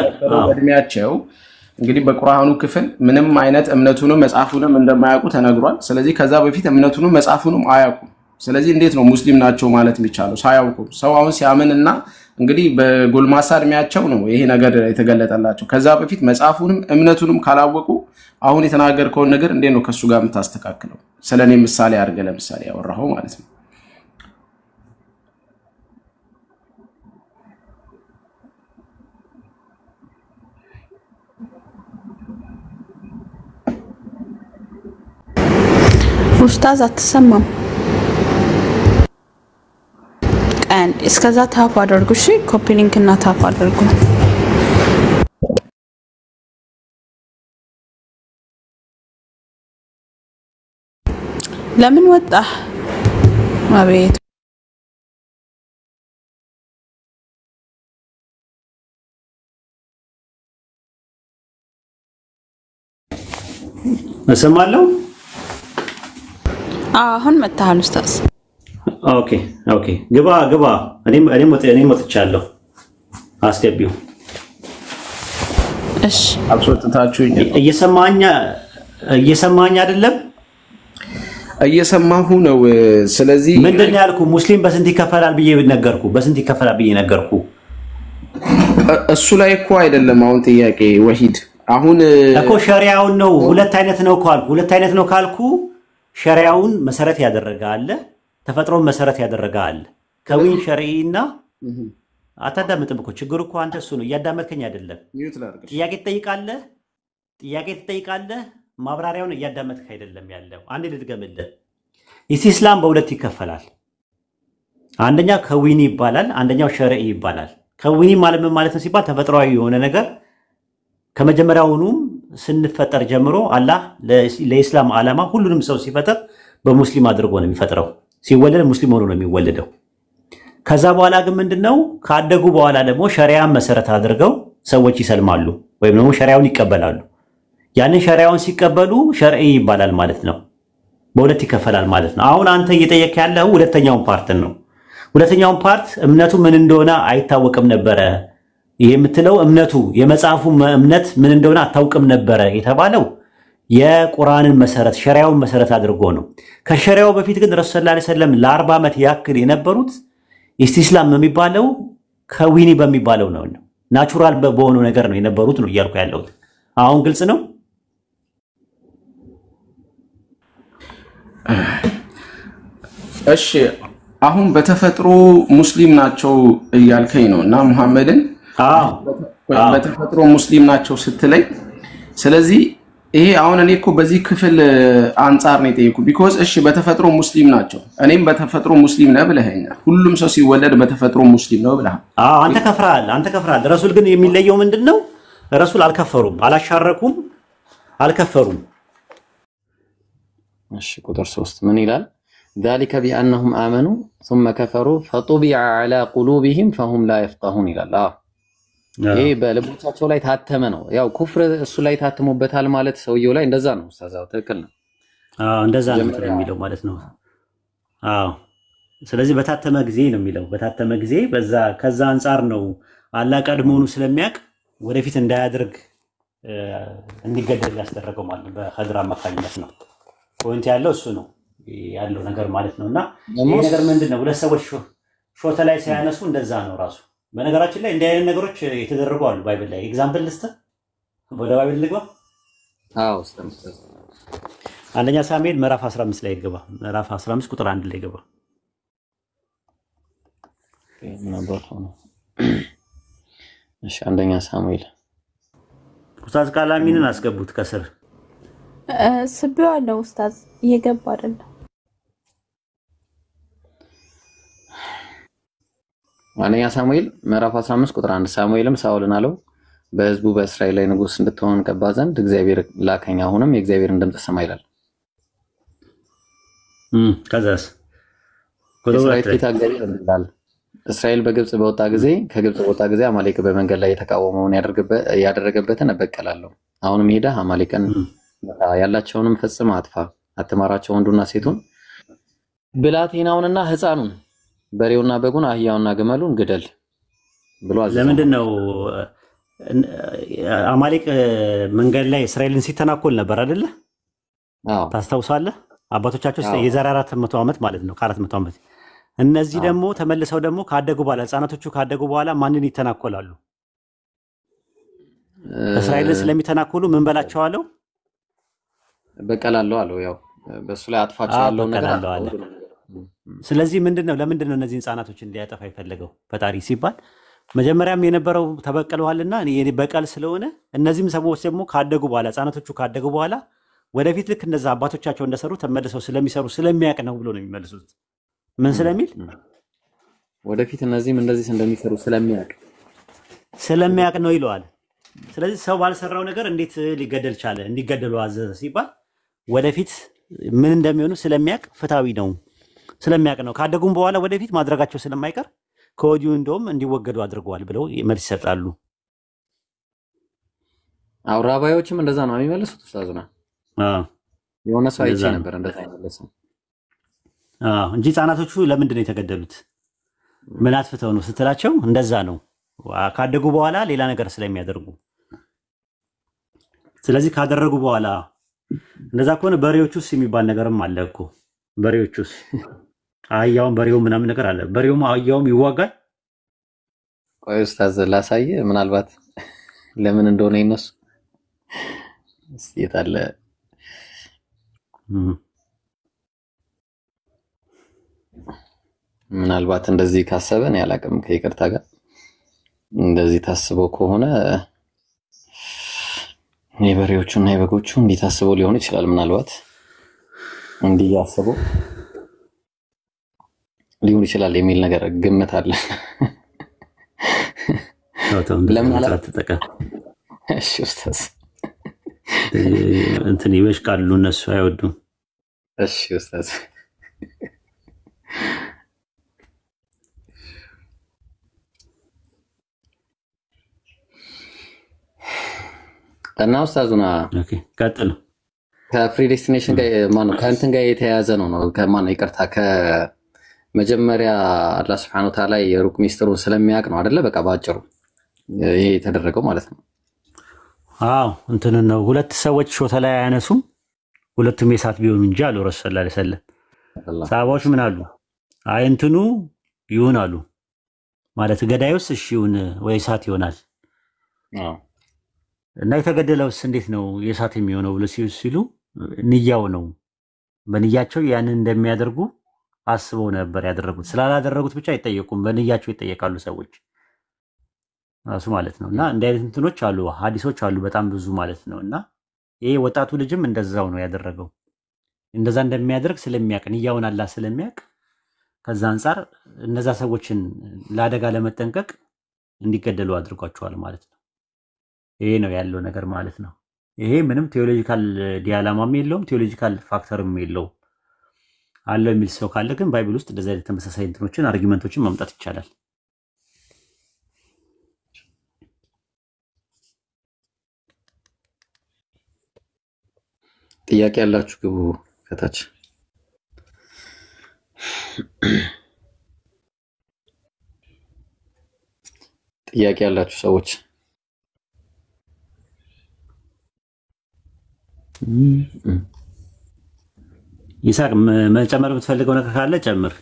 እድሜያቸው እንግዲህ በቁርአኑ ክፍል ምንም አይነት እምነቱንም መጽሐፉንም እንደማያውቁ ተነግሯል። ስለዚህ ከዛ በፊት እምነቱንም መጽሐፉንም አያውቁም። ስለዚህ እንዴት ነው ሙስሊም ናቸው ማለት የሚቻለው ሳያውቁ? ሰው አሁን ሲያምንና እንግዲህ በጎልማሳ እድሜያቸው ነው ይሄ ነገር የተገለጠላቸው። ከዛ በፊት መጽሐፉንም እምነቱንም ካላወቁ አሁን የተናገርከውን ነገር እንዴት ነው ከሱ ጋር የምታስተካክለው? ስለኔ ምሳሌ አድርገህ ለምሳሌ ያወራኸው ማለት ነው። ኡስታዝ አትሰማም? ቀን እስከዛ ታፕ አድርጉ። እሺ ኮፒ ሊንክ እና ታፕ አድርጉ። ለምን ወጣ? አቤት እሰማለሁ። አሁን መጣሃል ኡስታዝ። ኦኬ ግባ። እኔም ወጥቻለሁ። አስገቢው። እሺ አብሶታችሁኝ። እየሰማኝ አይደለም? እየሰማሁ ነው። ስለዚህ ምንድነው ያልኩ? ሙስሊም በስንት ይከፈላል ብዬ ነገርኩ። እሱ ላይ እኮ አይደለም አሁን ጥያቄ ወሂድ። አሁን እኮ ሸሪዓውን ነው። ሁለት አይነት ነው ካልኩ ሸሪዓውን መሰረት ያደረገ አለ፣ ተፈጥሮን መሰረት ያደረገ አለ። ከዊን ሸሪዕና አታዳምጥም እኮ ችግሩ እኮ አንተ እሱ ነው። እያዳመጥከኝ አይደለም። ጥያቄ ትጠይቃለህ፣ ማብራሪያውን እያዳመጥክ አይደለም ያለው። አንዴ ልድገምልህ። ኢስላም በሁለት ይከፈላል። አንደኛ ከዊኒ ይባላል፣ አንደኛው ሸርዒ ይባላል። ከዊኒ ማለት ምን ማለት ነው ሲባል ተፈጥሯዊ የሆነ ነገር ከመጀመሪያውኑም ስንፈጠር ጀምሮ አላህ ለኢስላም ዓላማ ሁሉንም ሰው ሲፈጥር በሙስሊም አድርጎ ነው የሚፈጥረው። ሲወለድ ሙስሊም ሆኖ ነው የሚወለደው። ከዛ በኋላ ግን ምንድነው ካደጉ በኋላ ደግሞ ሸሪዓን መሰረት አድርገው ሰዎች ይሰልማሉ ወይም ደግሞ ሸሪዓውን ይቀበላሉ። ያንን ሸሪዓውን ሲቀበሉ ሸርዒ ይባላል ማለት ነው። በሁለት ይከፈላል ማለት ነው። አሁን አንተ እየጠየቅ ያለው ሁለተኛውን ፓርት ነው። ሁለተኛውን ፓርት እምነቱ ምን እንደሆነ አይታወቅም ነበረ። ይሄ የምትለው እምነቱ የመጽሐፉ እምነት ምን እንደሆነ አታውቅም ነበረ የተባለው የቁርአንን መሰረት ሸሪዓውን መሰረት አድርጎ ነው። ከሸሪዓው በፊት ግን ረሱል ሰለላሁ ዐለይሂ ወሰለም ለ40 ዓመት ያክል የነበሩት ኢስቲስላም የሚባለው ከዊኒ በሚባለው ነው። ናቹራል በሆነው ነገር ነው የነበሩት ነው እያልኩ ያለሁት። አሁን ግልጽ ነው። እሺ አሁን በተፈጥሮ ሙስሊም ናቸው እያልከኝ ነው እና መሐመድን በተፈጥሮ ሙስሊም ናቸው ስትለኝ፣ ስለዚህ ይሄ አሁን እኔ እኮ በዚህ ክፍል አንጻር ነው የጠየኩ። ቢኮዝ እሺ በተፈጥሮ ሙስሊም ናቸው፣ እኔም በተፈጥሮ ሙስሊም ነህ ብለኸኛል። ሁሉም ሰው ሲወለድ በተፈጥሮ ሙስሊም ነው ብለሃል። አንተ ከፍራል። ረሱል ግን የሚለየው ምንድነው? ረሱል አልከፈሩም፣ አላሻረኩም፣ አልከፈሩም። እሺ ቁጥር 3 ምን ይላል? ذلك بأنهم آمنوا ثم كفروا فطبع على قلوبهم فهم لا يفقهون ይላል። ይሄ በልቦቻቸው ላይ ታተመ ነው። ያው ኩፍር እሱ ላይ ታተሙበታል ማለት ሰውየው ላይ እንደዛ ነው። ኡስታዛው ትክክል ነው። እንደዛ ነው የሚለው ማለት ነው። ስለዚህ በታተመ ጊዜ ነው የሚለው። በታተመ ጊዜ ከዛ አንፃር ነው አላህ ቀድሞውኑ ስለሚያውቅ ወደፊት እንዳያደርግ እንዲገደል ያስደረገው ማለት ነው። በኸድር አማካኝነት ነው ፖይንት ያለው እሱ ነው ያለው ነገር ማለት ነውና ይሄ ነገር ምንድነው? ሁለት ሰዎች ሾተ ላይ ሲያነሱ እንደዛ ነው ራሱ። በነገራችን ላይ እንዲህ አይነት ነገሮች የተደረጉ አሉ ባይብል ላይ። ኤግዛምፕል ልስጥ፣ ወደ ባይብል ልግባ። ኡስታዝ አንደኛ ሳሙኤል ምዕራፍ 15 ላይ ግባ። ምዕራፍ 15 ቁጥር 1 ላይ ግባ። እሺ አንደኛ ሳሙኤል ኡስታዝ ቃላሚንን አስገቡት ከስር። ስቢዋለሁ ኡስታዝ እየገባ አይደለም። አንደኛ ሳሙኤል ምዕራፍ 15 ቁጥር 1 ሳሙኤልም ሳኦልን አለው በሕዝቡ በእስራኤል ላይ ንጉስ እንድትሆን ቀባ ዘንድ እግዚአብሔር ላከኝ፣ አሁንም የእግዚአብሔርን ድምጽ ስማ ይላል። ከዛስ እስራኤል በግብጽ በወጣ ጊዜ ከግብጽ በወጣ ጊዜ አማሌቅ በመንገድ ላይ የተቃወመውን ያደረገበትን እበቀላለሁ። አሁንም ሄደህ አማሌቅን ያላቸውንም ፈጽመህ አጥፋ፣ አትማራቸው፣ ወንዱና ሴቱን፣ ብላቴናውንና ሕፃኑን፣ በሬውና በጉን፣ አህያውና ግመሉን ግደል ብሎ አዘዘ። ለምንድን ነው አማሌቅ መንገድ ላይ እስራኤልን ሲተናኮል ነበር አይደለ? ታስታውሳለህ? አባቶቻቸው የዛሬ 400 ዓመት ማለት ነው፣ ከ400 ዓመት። እነዚህ ደግሞ ተመልሰው ደግሞ ካደጉ በኋላ ህፃናቶቹ ካደጉ በኋላ ማንን ይተናኮላሉ? እስራኤልን ስለሚተናኮሉ ምን በላቸው አለው? በቀላለሁ አለው። ያው በሱ ላይ አጥፋቸው ያለው ነገር አለ። ስለዚህ ምንድነው ለምንድን ነው እነዚህ ህፃናቶችን እንዲያጠፋ የፈለገው ፈጣሪ ሲባል መጀመሪያም የነበረው ተበቀለዋልና በቀል ስለሆነ እነዚህም ሰዎች ደግሞ ካደጉ በኋላ ህፃናቶቹ ካደጉ በኋላ ወደፊት ልክ እነዛ አባቶቻቸው እንደሰሩ ተመልሰው ስለሚሰሩ ስለሚያቅ ነው ብሎ ነው የሚመልሱት። ምን ስለሚል ወደፊት እነዚህም እንደዚህ እንደሚሰሩ ስለሚያቅ ነው ይለዋል። ስለዚህ ሰው ባልሰራው ነገር እንዴት ሊገደል ቻለ? እንዲገደሉ አዘዘ ሲባል ወደፊት ምን እንደሚሆኑ ስለሚያቅ ፍትሃዊ ነው ስለሚያቅ ነው። ካደጉም በኋላ ወደፊት ማድረጋቸው ስለማይቀር ከወዲሁ እንደውም እንዲወገዱ አድርገዋል ብለው መልስ ይሰጣሉ። አውራባዮችም እንደዛ ነው የሚመልሱት። ኡስታዝና የሆነ ሰው አይቼ ነበር እንደዛ አይመለስም እንጂ ህፃናቶቹ ለምንድን ነው የተገደሉት? ምን አጥፍተው ነው ስትላቸው እንደዛ ነው ካደጉ በኋላ ሌላ ነገር ስለሚያደርጉ። ስለዚህ ካደረጉ በኋላ እንደዛ ከሆነ በሬዎቹስ የሚባል ነገርም አለ እኮ። በሬዎቹስ አህያውም በሬው ምናምን ነገር አለ። በሬውም አህያውም ይዋጋል። ቆይ ኡስታዝ ላሳየ ምናልባት ለምን እንደሆነ ይነሱ የታለ ምናልባት እንደዚህ ካሰበን ያላቅም ከይቅርታ ጋር እንደዚህ ታስበው ከሆነ የበሬዎቹና የበጎቹ እንዲታስበው ሊሆን ይችላል። ምናልባት እንዲህ ያስበው ሊሆን ይችላል የሚል ነገር ግምት አለ። ለምን አላተጠቀም? እሺ ኡስታዝ እንትን ይበሽቃሉ እነሱ አይወዱም። እሺ ኡስታዝ እና ኡስታዙና ኦኬ ቀጥል። ከፕሪዴስቲኔሽን ጋር ማነው ከእንትን ጋር የተያያዘ ነው ከማነው ይቅርታ ከመጀመሪያ አላህ Subhanahu Wa Ta'ala የሩቅ ሚስጥሩን ስለሚያውቅ ነው አይደለ? በቃ ባጭሩ ይሄ የተደረገው ማለት ነው። አዎ እንትን ነው ሁለት ሰዎች ሾተ ላይ አያነሱም ሁለቱም የሳት ቢሆኑ እንጂ አሉ ረሱል ሰለላሁ ዐለይሂ ወሰለም። ሰሃባዎች ምን አሉ? አይ እንትኑ ይሁን አሉ ማለት ገዳዩስ እሺ ይሁን ወይ እሳት ይሆናል። አዎ እና የተገደለውስ እንዴት ነው የሳት የሚሆነው ብለው ሲሉ ንያው ነው በንያቸው ያንን እንደሚያደርጉ አስበው ነበር ያደረጉት። ስላላደረጉት ብቻ አይጠየቁም፣ በንያቸው ይጠየቃሉ ሰዎች ራሱ ማለት ነው። እና እንደ አይነት እንትኖች አሉ ሐዲሶች አሉ በጣም ብዙ ማለት ነው። እና ይሄ ወጣቱ ልጅም እንደዛው ነው ያደረገው። እንደዛ እንደሚያደርግ ስለሚያውቅ ንያውን አላህ ስለሚያውቅ ከዛ አንፃር እነዛ ሰዎችን ለአደጋ ለመጠንቀቅ እንዲገደሉ አድርጓቸዋል ማለት ነው። ይሄ ነው ያለው ነገር ማለት ነው። ይሄ ምንም ቴዎሎጂካል ዲያላማም የለውም፣ ቴዎሎጂካል ፋክተርም የለውም። አለው የሚል ሰው ካለ ግን ባይብል ውስጥ እንደዚህ አይነት ተመሳሳይ እንትኖችን አርጊመንቶችን ማምጣት ይቻላል። ጥያቄ ያላችሁ ግቡ ከታች። ጥያቄ ያላችሁ ሰዎች ይሳቅ መጨመር የምትፈልገው ነገር ካለ ጨምር።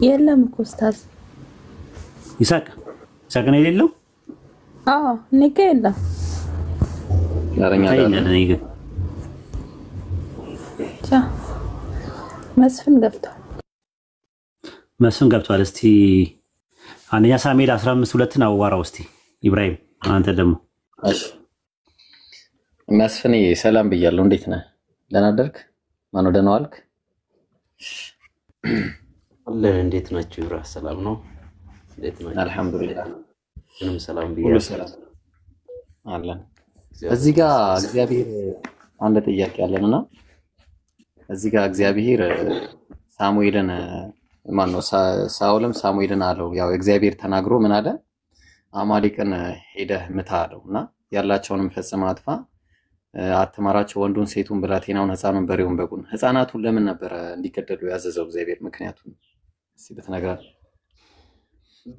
የለም እኮ ኡስታዝ ይሳቅ ነው የሌለው? አዎ ንገ የለም ያረኛ ታይኛለ ነኝ ግን መስፍን ገብቷል። እስቲ አንደኛ ሳሙኤል 15:2 አዋራው እስቲ ኢብራሂም አንተ ደግሞ። እሺ መስፍኔ ሰላም ብያለሁ። እንዴት ነህ? ደህና አደርክ? ማን ወደ ነው አልክ? አለን። እንዴት ናችሁ? ይብራ ሰላም ነው? እንዴት ናችሁ? አልহামዱሊላህ ምንም ሰላም ብያለሁ። አለን። እዚህ ጋር እግዚአብሔር አንድ ጥያቄ አለንና እዚህ ጋር እግዚአብሔር ሳሙኤልን ማነው ሳኦልም ሳሙኤልን አለው ያው እግዚአብሔር ተናግሮ ምን አለ? አማሌቅን ሄደህ ምታ አለውና ያላቸውንም ፈጽመህ አጥፋ፣ አትማራቸው፣ ወንዱን ሴቱን ብላቴናውን ሕፃኑን በሬውን በጉን። ሕፃናቱን ለምን ነበር እንዲገደሉ ያዘዘው እግዚአብሔር? ምክንያቱም እስኪ ብትነግረን።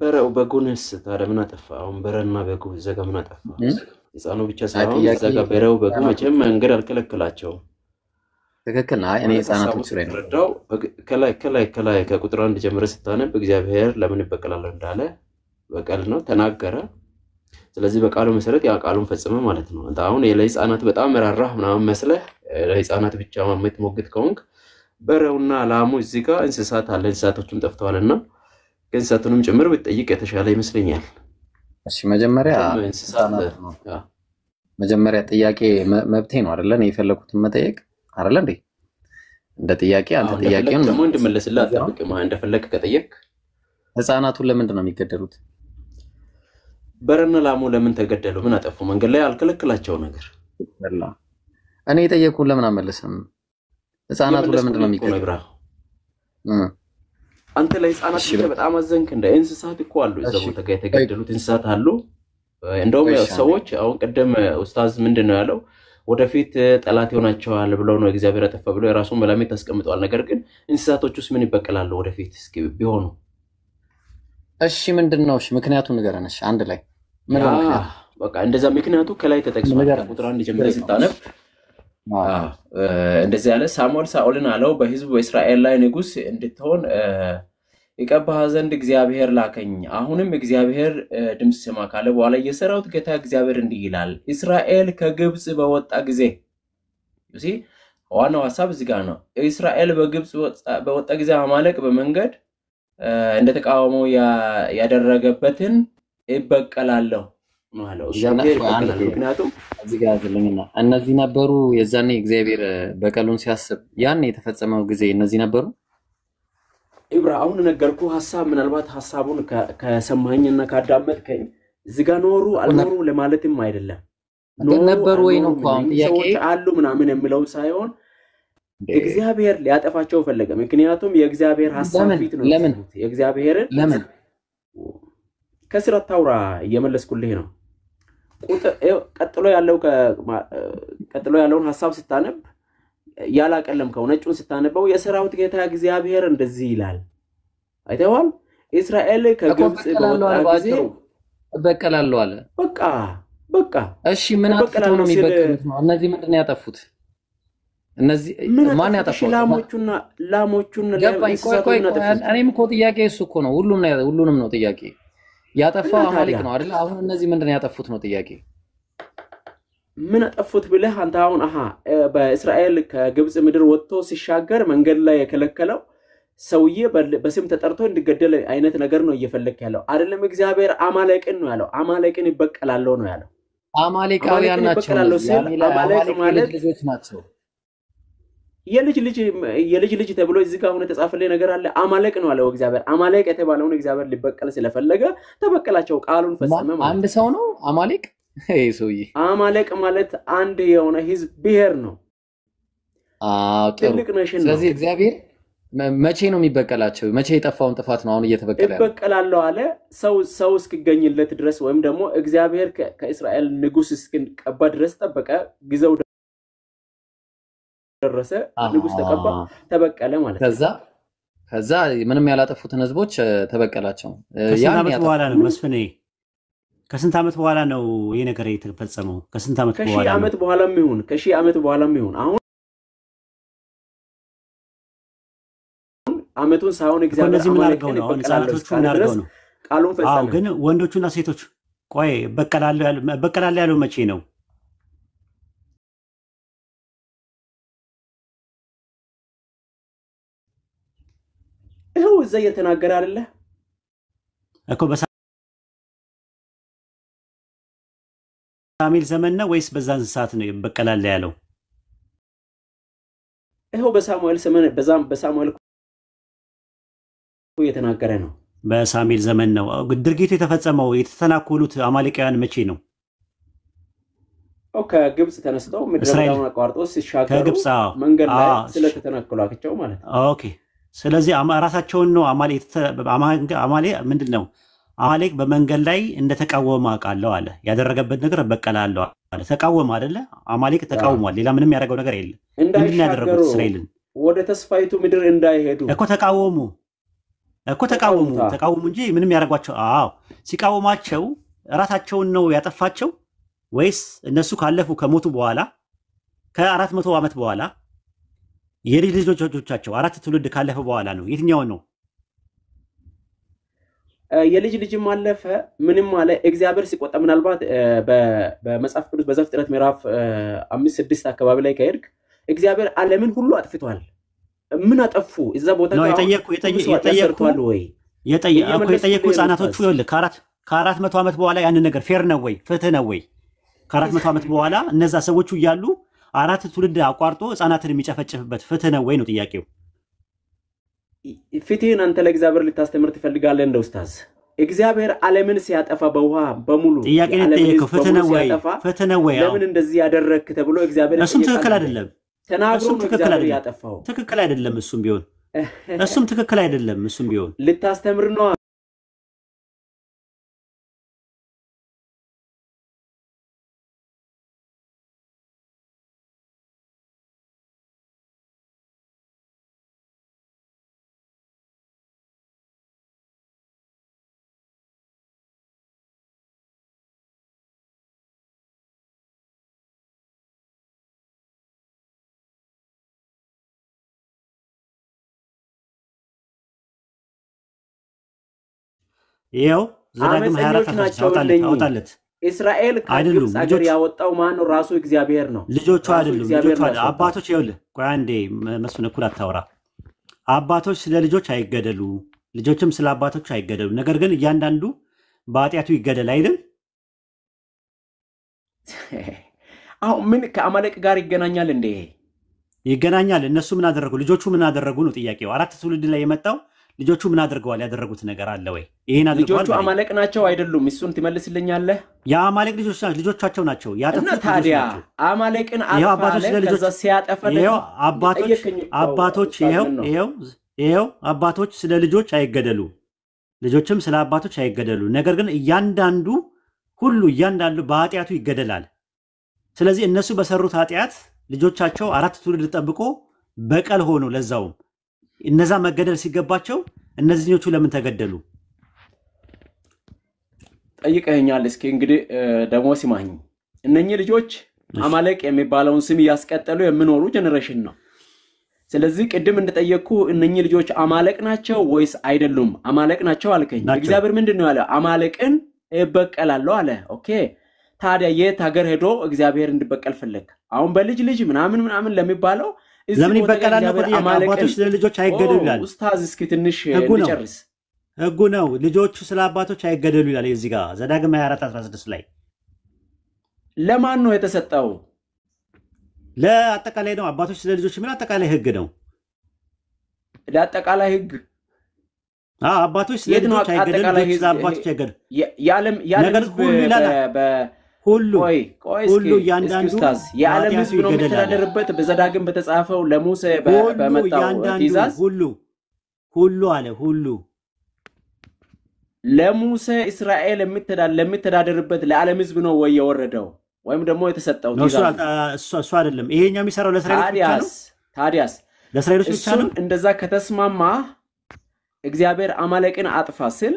በሬው በጉንስ ታዲያ ምን አጠፋ? አሁን በሬና በጉ ዘጋ ምን አጠፋ? ሕፃኑ ብቻ ሳይሆን ዘጋ በሬው በጉ መቼም መንገድ አልከለከላቸውም። ትክክል ነው። እኔ ሕፃናቶች ላይ ነው ከላይ ከቁጥር 1 ጀምረህ ስታነብ እግዚአብሔር ለምን ይበቀላለሁ እንዳለ በቀል ነው ተናገረ። ስለዚህ በቃሉ መሰረት ያ ቃሉን ፈጽመ ማለት ነው። አሁን ለሕፃናት በጣም መራራህ ምናምን መስለህ ለሕፃናት ብቻ ማመት ሞግት ከሆንክ በሬውና ላሙ እዚህ ጋር እንስሳት አለ፣ እንስሳቶቹም ጠፍተዋልና እንስሳቱንም ጭምር ብትጠይቅ የተሻለ ይመስለኛል። እሺ መጀመሪያ ጥያቄ መብቴ ነው አይደል? እኔ የፈለኩትን መጠየቅ አይደል እንዴ? እንደ ጥያቄ አንተ ጥያቄውን ደግሞ እንድመለስልህ አትጠብቅም። እንደፈለክ ከጠየቅ ሕፃናቱን ለምንድን ነው የሚገደሉት? በሬና ላሙ ለምን ተገደሉ? ምን አጠፉ? መንገድ ላይ አልከለከላቸው ነገር እኔ የጠየቁን ለምን አመለስም? ሕፃናቱ ለምንድን ነው የሚገደሉት? አንተ ለሕፃናት በጣም አዘንክ። እንደ እንስሳት እኮ አሉ እዛው ቦታ የተገደሉት እንስሳት አሉ። እንደውም ሰዎች አሁን ቀደም ኡስታዝ ምንድነው ያለው? ወደፊት ጠላት ይሆናቸዋል ብለው ነው እግዚአብሔር አጠፋ ብሎ የራሱን መላምት አስቀምጧል። ነገር ግን እንስሳቶቹስ ምን ይበቀላሉ ወደፊት እስኪ ቢሆኑ? እሺ ምንድነው? እሺ ምክንያቱን ንገረን። እሺ አንድ ላይ ምን ነው ምክንያቱ? በቃ እንደዛ ምክንያቱ ከላይ ተጠቅሷል። ቁጥር 1 ጀምረህ ስታነብ እንደዚህ ያለ ሳሙኤል ሳኦልን አለው በሕዝቡ በእስራኤል ላይ ንጉስ እንድትሆን ይቀባህ ዘንድ እግዚአብሔር ላከኝ። አሁንም እግዚአብሔር ድምጽ ስማ ካለ በኋላ የሰራዊት ጌታ እግዚአብሔር እንዲህ ይላል፣ እስራኤል ከግብጽ በወጣ ጊዜ እሺ፣ ዋናው ሐሳብ እዚህ ጋር ነው። እስራኤል በግብጽ በወጣ ጊዜ አማሌቅ በመንገድ እንደተቃወመው ያደረገበትን ይበቀላለሁ ማለት እግዚአብሔር ይበቀላል። ምክንያቱም እዚህ ጋር ዘለኝና እነዚህ ነበሩ የዛኔ እግዚአብሔር በቀሉን ሲያስብ ያን የተፈጸመው ጊዜ እነዚህ ነበሩ ኢብራ አሁን ነገርኩ ሐሳብ ምናልባት ሐሳቡን ከሰማኝና ካዳመጥከኝ ዝጋ ኖሩ አልኖሩ ለማለትም አይደለም ነበሩ ወይ ነው ቋም ጥያቄ አሉ ምናምን የሚለው ሳይሆን እግዚአብሔር ሊያጠፋቸው ፈለገ ምክንያቱም የእግዚአብሔር ሐሳብ ፊት ነው የእግዚአብሔር ለምን ከስራ ታውራ እየመለስኩልህ ነው ቀጥሎ ያለውን ሐሳብ ስታነብ ያላቀለምከው ነጩን ስታነበው የሰራዊት ጌታ እግዚአብሔር እንደዚህ ይላል አይተዋል እስራኤል ከግብጽ በወጣ ጊዜ በቀላለው አለ በቃ እሺ ምን አጥፍተው ነው የሚበቀሉት ነው እነዚህ ምንድነው ያጠፉት እነዚህ ማን ያጠፋው ላሞቹና እኔም እኮ ጥያቄ እሱ እኮ ነው ሁሉንም ነው ጥያቄ ያጠፋው አማሊክ ነው አይደል አሁን እነዚህ ምንድነው ያጠፉት ነው ጥያቄ ምን አጠፉት ብለህ አንተ አሁን በእስራኤል ከግብጽ ምድር ወጥቶ ሲሻገር መንገድ ላይ የከለከለው ሰውዬ በስም ተጠርቶ እንዲገደል አይነት ነገር ነው እየፈለክ ያለው አይደለም እግዚአብሔር አማሌቅን ነው ያለው አማሌቅን ይበቀላለው ነው ያለው አማሌቃውያን ናቸው አማሌቅ ማለት ልጆች ናቸው የልጅ ልጅ ተብሎ እዚህ ጋር ሆነ ተጻፈለ ነገር አለ አማሌቅ ነው ያለው እግዚአብሔር አማሌቅ የተባለውን እግዚአብሔር ሊበቀል ስለፈለገ ተበቀላቸው ቃሉን ፈጸመ ማለት አንድ ሰው ነው አማሌቅ ሰውዬ አማሌቅ ማለት አንድ የሆነ ህዝብ ብሔር ነው ጥልቅ ነሽን ስለዚህ እግዚአብሔር መቼ ነው የሚበቀላቸው መቼ የጠፋውን ጥፋት ነው አሁን እየተበቀለ ያለው ይበቀላለው አለ ሰው እስኪገኝለት ድረስ ወይም ደግሞ እግዚአብሔር ከእስራኤል ንጉስ እስኪቀባ ድረስ ተበቀ ጊዜው ደረሰ ንጉስ ተቀባ ተበቀለ ማለት ከዛ ምንም ያላጠፉትን ህዝቦች ተበቀላቸው ያን ያጠፉት በኋላ ነው መስፍኔ ከስንት ዓመት በኋላ ነው ይሄ ነገር የተፈጸመው ከስንት ዓመት በኋላ ከሺህ ዓመት በኋላም ይሁን አሁን አመቱን ሳይሆን እግዚአብሔር አማሌቅን ነው ህፃናቶቹ እናርገው ነው ቃሉን ፈጸመ ግን ወንዶቹና ሴቶች ቆይ በቀላል ያለው መቼ ነው ይሄው እዛ እየተናገረ አይደለ እኮ በሳሙኤል ዘመን ነው ወይስ በዛን ሰዓት ነው በቀላል ያለው ይሄው በሳሙኤል ዘመን በሳሙኤል እየተናገረ ነው በሳሙኤል ዘመን ነው ድርጊቱ የተፈጸመው የተተናኮሉት አማሌቃውያን መቼ ነው ከግብጽ ተነስተው ምድረኛውን አቋርጦ ሲሻገሩ መንገድ ላይ ስለተተናኮላቸው ማለት ነው ኦኬ ስለዚህ ራሳቸውን ነው አማሌ ምንድነው አማሌቅ በመንገድ ላይ እንደተቃወመ አቃለው አለ ያደረገበት ነገር በቀላለው አለ ተቃወመ አይደለ አማሌቅ ተቃውሟል ሌላ ምንም ያደረገው ነገር የለም ምንድነው ያደረጉት እስራኤልን ወደ ተስፋይቱ ምድር እንዳይሄዱ ተቃወሙ እንጂ ምንም ያደርጓቸው ሲቃወማቸው ራሳቸውን ነው ያጠፋቸው ወይስ እነሱ ካለፉ ከሞቱ በኋላ ከ400 ዓመት በኋላ የልጅ ልጆቻቸው አራት ትውልድ ካለፈ በኋላ ነው የትኛው ነው የልጅ ልጅም አለፈ ምንም አለ እግዚአብሔር ሲቆጣ ምናልባት በመጽሐፍ ቅዱስ በዘፍጥረት ምዕራፍ 5-6 አካባቢ ላይ ከሄድክ እግዚአብሔር ዓለምን ሁሉ አጥፍቷል ምን አጠፉ እዛ ቦታ ነው የጠየቁ ህፃናቶቹ ይኸውልህ ከ400 ዓመት በኋላ ያን ነገር ፌር ነው ወይ ፍትህ ነው ወይ ከ400 ዓመት በኋላ እነዛ ሰዎቹ እያሉ አራት ትውልድ አቋርጦ ህፃናትን የሚጨፈጭፍበት ፍትህ ነው ወይ ነው ጥያቄው ፍትህን አንተ ለእግዚአብሔር ልታስተምር ትፈልጋለህ እንደ ኡስታዝ እግዚአብሔር ዓለምን ሲያጠፋ በውሃ በሙሉ ጥያቄ ነው ፍትህ ነው ወይ ለምን እንደዚህ ያደረክ ተብሎ እግዚአብሔር እሱም ትክክል አይደለም ተናግሮ እግዚአብሔር ያጠፋው ትክክል አይደለም እሱም ቢሆን ልታስተምር ነው ይሄው ዘዳግም 24 አውጣለት እስራኤል ከግብጽ ሀገር ያወጣው ማን ነው ራሱ እግዚአብሔር ነው ልጆቹ አይደሉም አባቶች ይኸውልህ ቆይ አንዴ መስፍን እኩል አታውራ አባቶች ስለ ልጆች አይገደሉ ልጆችም ስለ አባቶች አይገደሉ ነገር ግን እያንዳንዱ በኃጢአቱ ይገደል አይደል አሁን ምን ከአማሌቅ ጋር ይገናኛል እንዴ ይገናኛል እነሱ ምን አደረጉ ልጆቹ ምን አደረጉ ነው ጥያቄው አራት ትውልድ ላይ የመጣው ልጆቹ ምን አድርገዋል? ያደረጉት ነገር አለ ወይ? ይሄን አድርገዋል። ልጆቹ አማለቅ ናቸው አይደሉም? እሱን ትመልስልኛለህ? የአማለቅ ልጆቻቸው ናቸው ያጠፉት። እና ታዲያ አማለቅን አጥፋለ ከዛ ሲያጠፋ አባቶች ስለ ልጆች አይገደሉ፣ ልጆችም ስለ አባቶች አይገደሉ። ነገር ግን እያንዳንዱ በኃጢአቱ ይገደላል። ስለዚህ እነሱ በሰሩት ኃጢአት ልጆቻቸው 4 ትውልድ ጠብቆ በቀል ሆኖ ለዛውም እነዛ መገደል ሲገባቸው እነዚህኞቹ ለምን ተገደሉ? ጠይቀኛል። እስኪ እንግዲህ ደግሞ ሲማኝ እነኚህ ልጆች አማለቅ የሚባለውን ስም ያስቀጠሉ የሚኖሩ ጀነሬሽን ነው። ስለዚህ ቅድም እንደጠየቅኩ እነኚህ ልጆች አማለቅ ናቸው ወይስ አይደሉም? አማለቅ ናቸው አልከኝ። እግዚአብሔር ምንድነው ያለ? አማለቅን እበቀላለሁ አለ። ኦኬ ታዲያ የት ሀገር ሄዶ እግዚአብሔር እንዲበቀል ፈለግ? አሁን በልጅ ልጅ ምናምን ለሚባለው ለምን ይበቀላል? አባቶች ስለ ልጆች አይገደሉ ይላል። ኡስታዝ እስኪ ትንሽ እንጨርስ። ህጉ ነው ልጆቹ ስለ አባቶች አይገደሉ ይላል። እዚህ ጋር ዘዳግም 24:16 ላይ ለማን ነው የተሰጠው? ለአጠቃላይ ነው። አባቶች ስለ ልጆች ምን አጠቃላይ ህግ ነው? ለአጠቃላይ ህግ አባቶች ስለ ልጆች አይገደሉ፣ ልጆች ስለ አባቶች አይገደሉ። የዓለም ሁሉ ያንዳንዱ የዓለም ህዝብ ነው የሚተዳደርበት። በዘዳግም በተጻፈው ለሙሴ በመጣው ትእዛዝ ሁሉ አለ። ሁሉ ለሙሴ እስራኤል ለሚተዳደርበት ለዓለም ህዝብ ነው ወይ የወረደው ወይም ደግሞ የተሰጠው ትእዛዝ? እሱ አይደለም። ይሄኛው የሚሰራው ለእስራኤሎች ብቻ ነው። ታዲያስ ለእስራኤሎች ብቻ ነው። እንደዛ ከተስማማ እግዚአብሔር አማለቅን አጥፋ ስል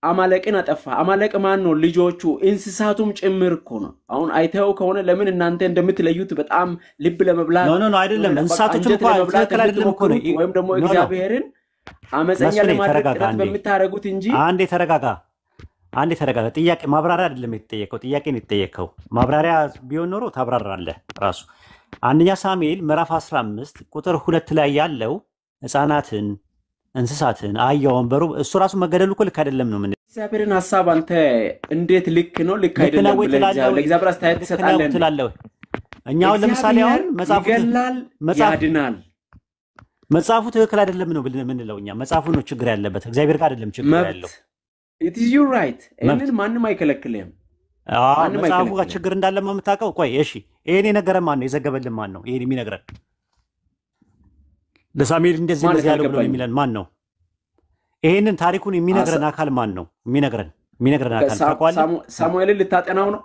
አማለቅን አጠፋ። አማለቅ ማን ነው? ልጆቹ እንስሳቱም ጭምር እኮ ነው። አሁን አይተው ከሆነ ለምን እናንተ እንደምትለዩት በጣም ልብ ለመብላት ነው አይደለም። እንስሳቶችም እኮ አይደለም እኮ ነው። ወይም ደግሞ እግዚአብሔርን አመፀኛ ለማድረግ ጥረት በሚታረጉት እንጂ አንዴ ተረጋጋ። ጥያቄ ማብራሪያ አይደለም የተጠየቀው፣ ጥያቄ ነው የተጠየቀው። ማብራሪያ ቢሆን ኖሮ ታብራራለህ ራሱ። አንደኛ ሳሙኤል ምዕራፍ 15 ቁጥር 2 ላይ ያለው ሕፃናትን እንስሳትን አህያ ወንበሩ እሱ ራሱ መገደሉ እኮ ልክ አይደለም ነው። ምን እግዚአብሔርን ሐሳብ አንተ እንዴት ልክ ነው ልክ አይደለም ለእግዚአብሔር አስተያየት ትሰጣለህ? እኛው ለምሳሌ አሁን ያድናል መጽሐፉ ትክክል አይደለም ነው ምንለው እኛ። መጽሐፉ ነው ችግር ያለበት፣ እግዚአብሔር ጋር አይደለም ችግር ያለው። it is your right እኔን ማንንም አይከለክልም። መጽሐፉ ጋር ችግር እንዳለ የምታውቀው። ቆይ እሺ፣ ይሄን የነገረን ማን ነው? የዘገበልን ማን ነው? ይሄን የሚነግረን ለሳሙኤል እንደዚህ ያለው ብሎ የሚለን ማን ነው? ይሄንን ታሪኩን የሚነግረን አካል ማን ነው? የሚነግረን አካል ታውቀዋለህ? ሳሙኤልን ልታጠናው ነው?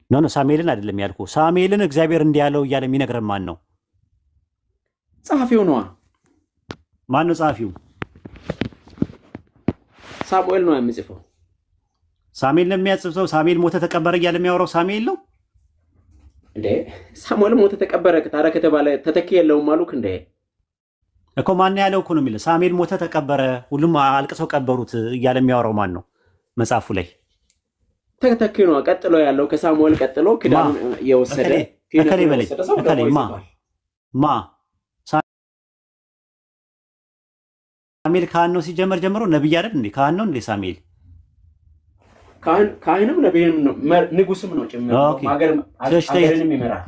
ኖ ሳሙኤልን አይደለም ያልኩ። ሳሙኤልን እግዚአብሔር እንዲህ ያለው እያለ የሚነግረን ማን ነው? ጸሐፊው ነው። ማን ነው ጸሐፊው? ሳሙኤል ነው የሚጽፈው። ሳሙኤል ነው የሚያጽፈው። ሳሙኤል ሞተ ተቀበረ እያለ የሚያወራው ሳሙኤል ነው እንዴ? ሳሙኤል ሞተ ተቀበረ ታዲያ ከተባለ ተተኪ የለውም አሉክ እንዴ? እኮ ማን ያለው እኮ ነው የሚለው። ሳሙኤል ሞተ ተቀበረ፣ ሁሉም አልቅሰው ቀበሩት እያለ የሚያወራው ማን ነው መጽሐፉ ላይ? ተተኪ ነው ቀጥሎ ያለው ከሳሙኤል ቀጥሎ ክዳን የወሰደ እከሌ በለኝ። እከሌ ማ ሳሙኤል ካህን ነው ሲጀመር ጀምሮ ነብይ አይደል እንዴ? ካህን ነው እንዴ ሳሙኤል? ካህንም ነብይም ነው ንጉስም ነው ጭምር ሀገርንም ይመራል።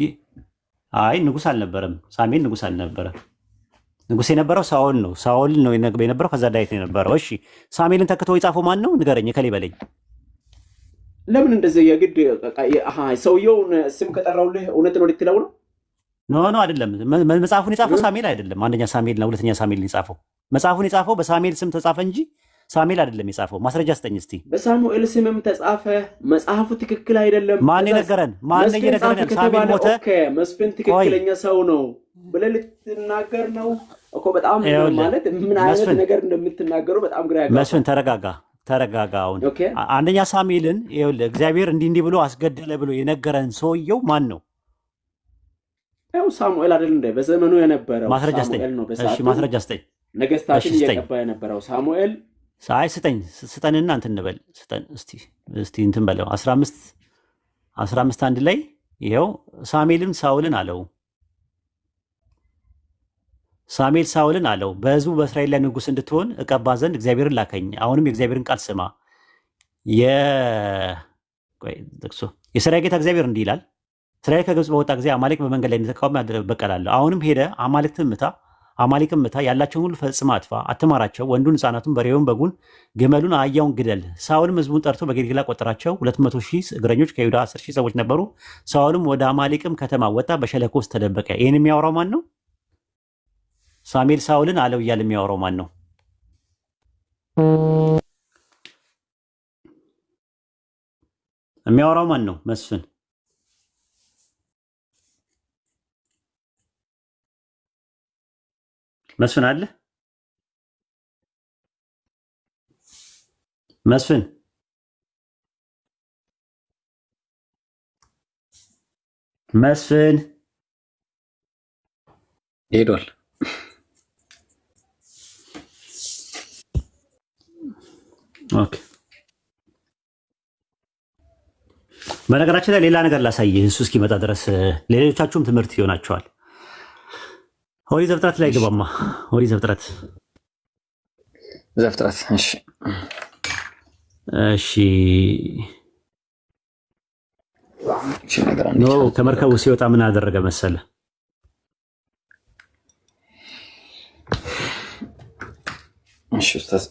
አይ ንጉስ አልነበረም። ሳሙኤል ንጉስ አልነበረም። ንጉስ የነበረው ሳኦል ነው። ሳኦል ነው የነበረው፣ ከዛ ዳዊት ነው የነበረው። እሺ ሳሙኤልን ተክቶ የጻፈው ማን ነው ንገረኝ፣ እከሌ በለኝ። ለምን እንደዚህ የግድ ሰውየውን ስም ከጠራውልህ እውነት ነው ልትለው ነው? ኖ አይደለም። መጽሐፉን የጻፈው ሳሙኤል አይደለም። አንደኛ ሳሙኤል እና ሁለተኛ ሳሙኤል የጻፈው መጽሐፉን የጻፈው በሳሙኤል ስም ተጻፈ እንጂ ሳሙኤል አይደለም የጻፈው። ማስረጃ ስጠኝ እስቲ። በሳሙኤል ስምም ተጻፈ። መጽሐፉ ትክክል አይደለም። ማን የነገረን? ማን የነገረን? ሳሙኤል ሞተ። ኦኬ መስፍን ትክክለኛ ሰው ነው ብለህ ልትናገር ነው እኮ። በጣም ማለት ምን አይነት ነገር እንደምትናገሩ በጣም ግራ ያጋባል። መስፍን ተረጋጋ። አሁን አንደኛ ሳሙኤልን ይኸውልህ እግዚአብሔር እንዲህ ብሎ አስገደለ ብሎ የነገረን ሰውየው ማን ነው? ያው ሳሙኤል አይደል እንደ በዘመኑ የነበረው ማስረጃ ስጠኝ። እሺ ማስረጃ ስጠኝ። ነገስታትን እየቀባ የነበረው ሳሙኤል ሳይ ስጠንና እንትን እንበል። ስጠን እስቲ እንትን በለው 15 አንድ ላይ ይሄው ሳሙኤልም ሳኦልን አለው። ሳሙኤል ሳኦልን አለው በሕዝቡ በእስራኤል ላይ ንጉስ እንድትሆን እቀባ ዘንድ እግዚአብሔርን ላከኝ። አሁንም የእግዚአብሔርን ቃል ስማ። የሰራዊት ጌታ እግዚአብሔር እንዲህ ይላል፣ እስራኤል ከግብፅ በወጣ ጊዜ አማሌቅ በመንገድ ላይ እንደተቃወመ በቀላለሁ። አሁንም ሄደ አማልክትን ምታ፣ አማሌቅም ምታ፣ ያላቸውን ሁሉ ፈጽመህ አጥፋ፣ አትማራቸው፣ ወንዱን ሕፃናቱን፣ በሬውን፣ በጉን፣ ግመሉን፣ አህያውን ግደል። ሳኦልም ሕዝቡን ጠርቶ በጌልገላ ቆጠራቸው። 200,000 እግረኞች ከይሁዳ 10,000 ሰዎች ነበሩ። ሳኦልም ወደ አማሌቅም ከተማ ወጣ፣ በሸለቆ ውስጥ ተደበቀ። ይህን የሚያወራው ማን ነው? ሳሙኤል ሳኦልን አለው እያለ የሚያወራው ማን ነው? የሚያወራው ማን ነው? መስፍን መስፍን አለ? መስፍን መስፍን ሄዷል። ኦኬ። በነገራችን ላይ ሌላ ነገር ላሳይህ እሱ እስኪመጣ ድረስ ሌሎቻችሁም ትምህርት ይሆናቸዋል። ኦሪት ዘፍጥረት ላይ ግባማ። ኦሪት ዘፍጥረት እሺ እሺ። ኖ ከመርከቡ ሲወጣ ምን አደረገ መሰለ? እሺ ኡስታዝ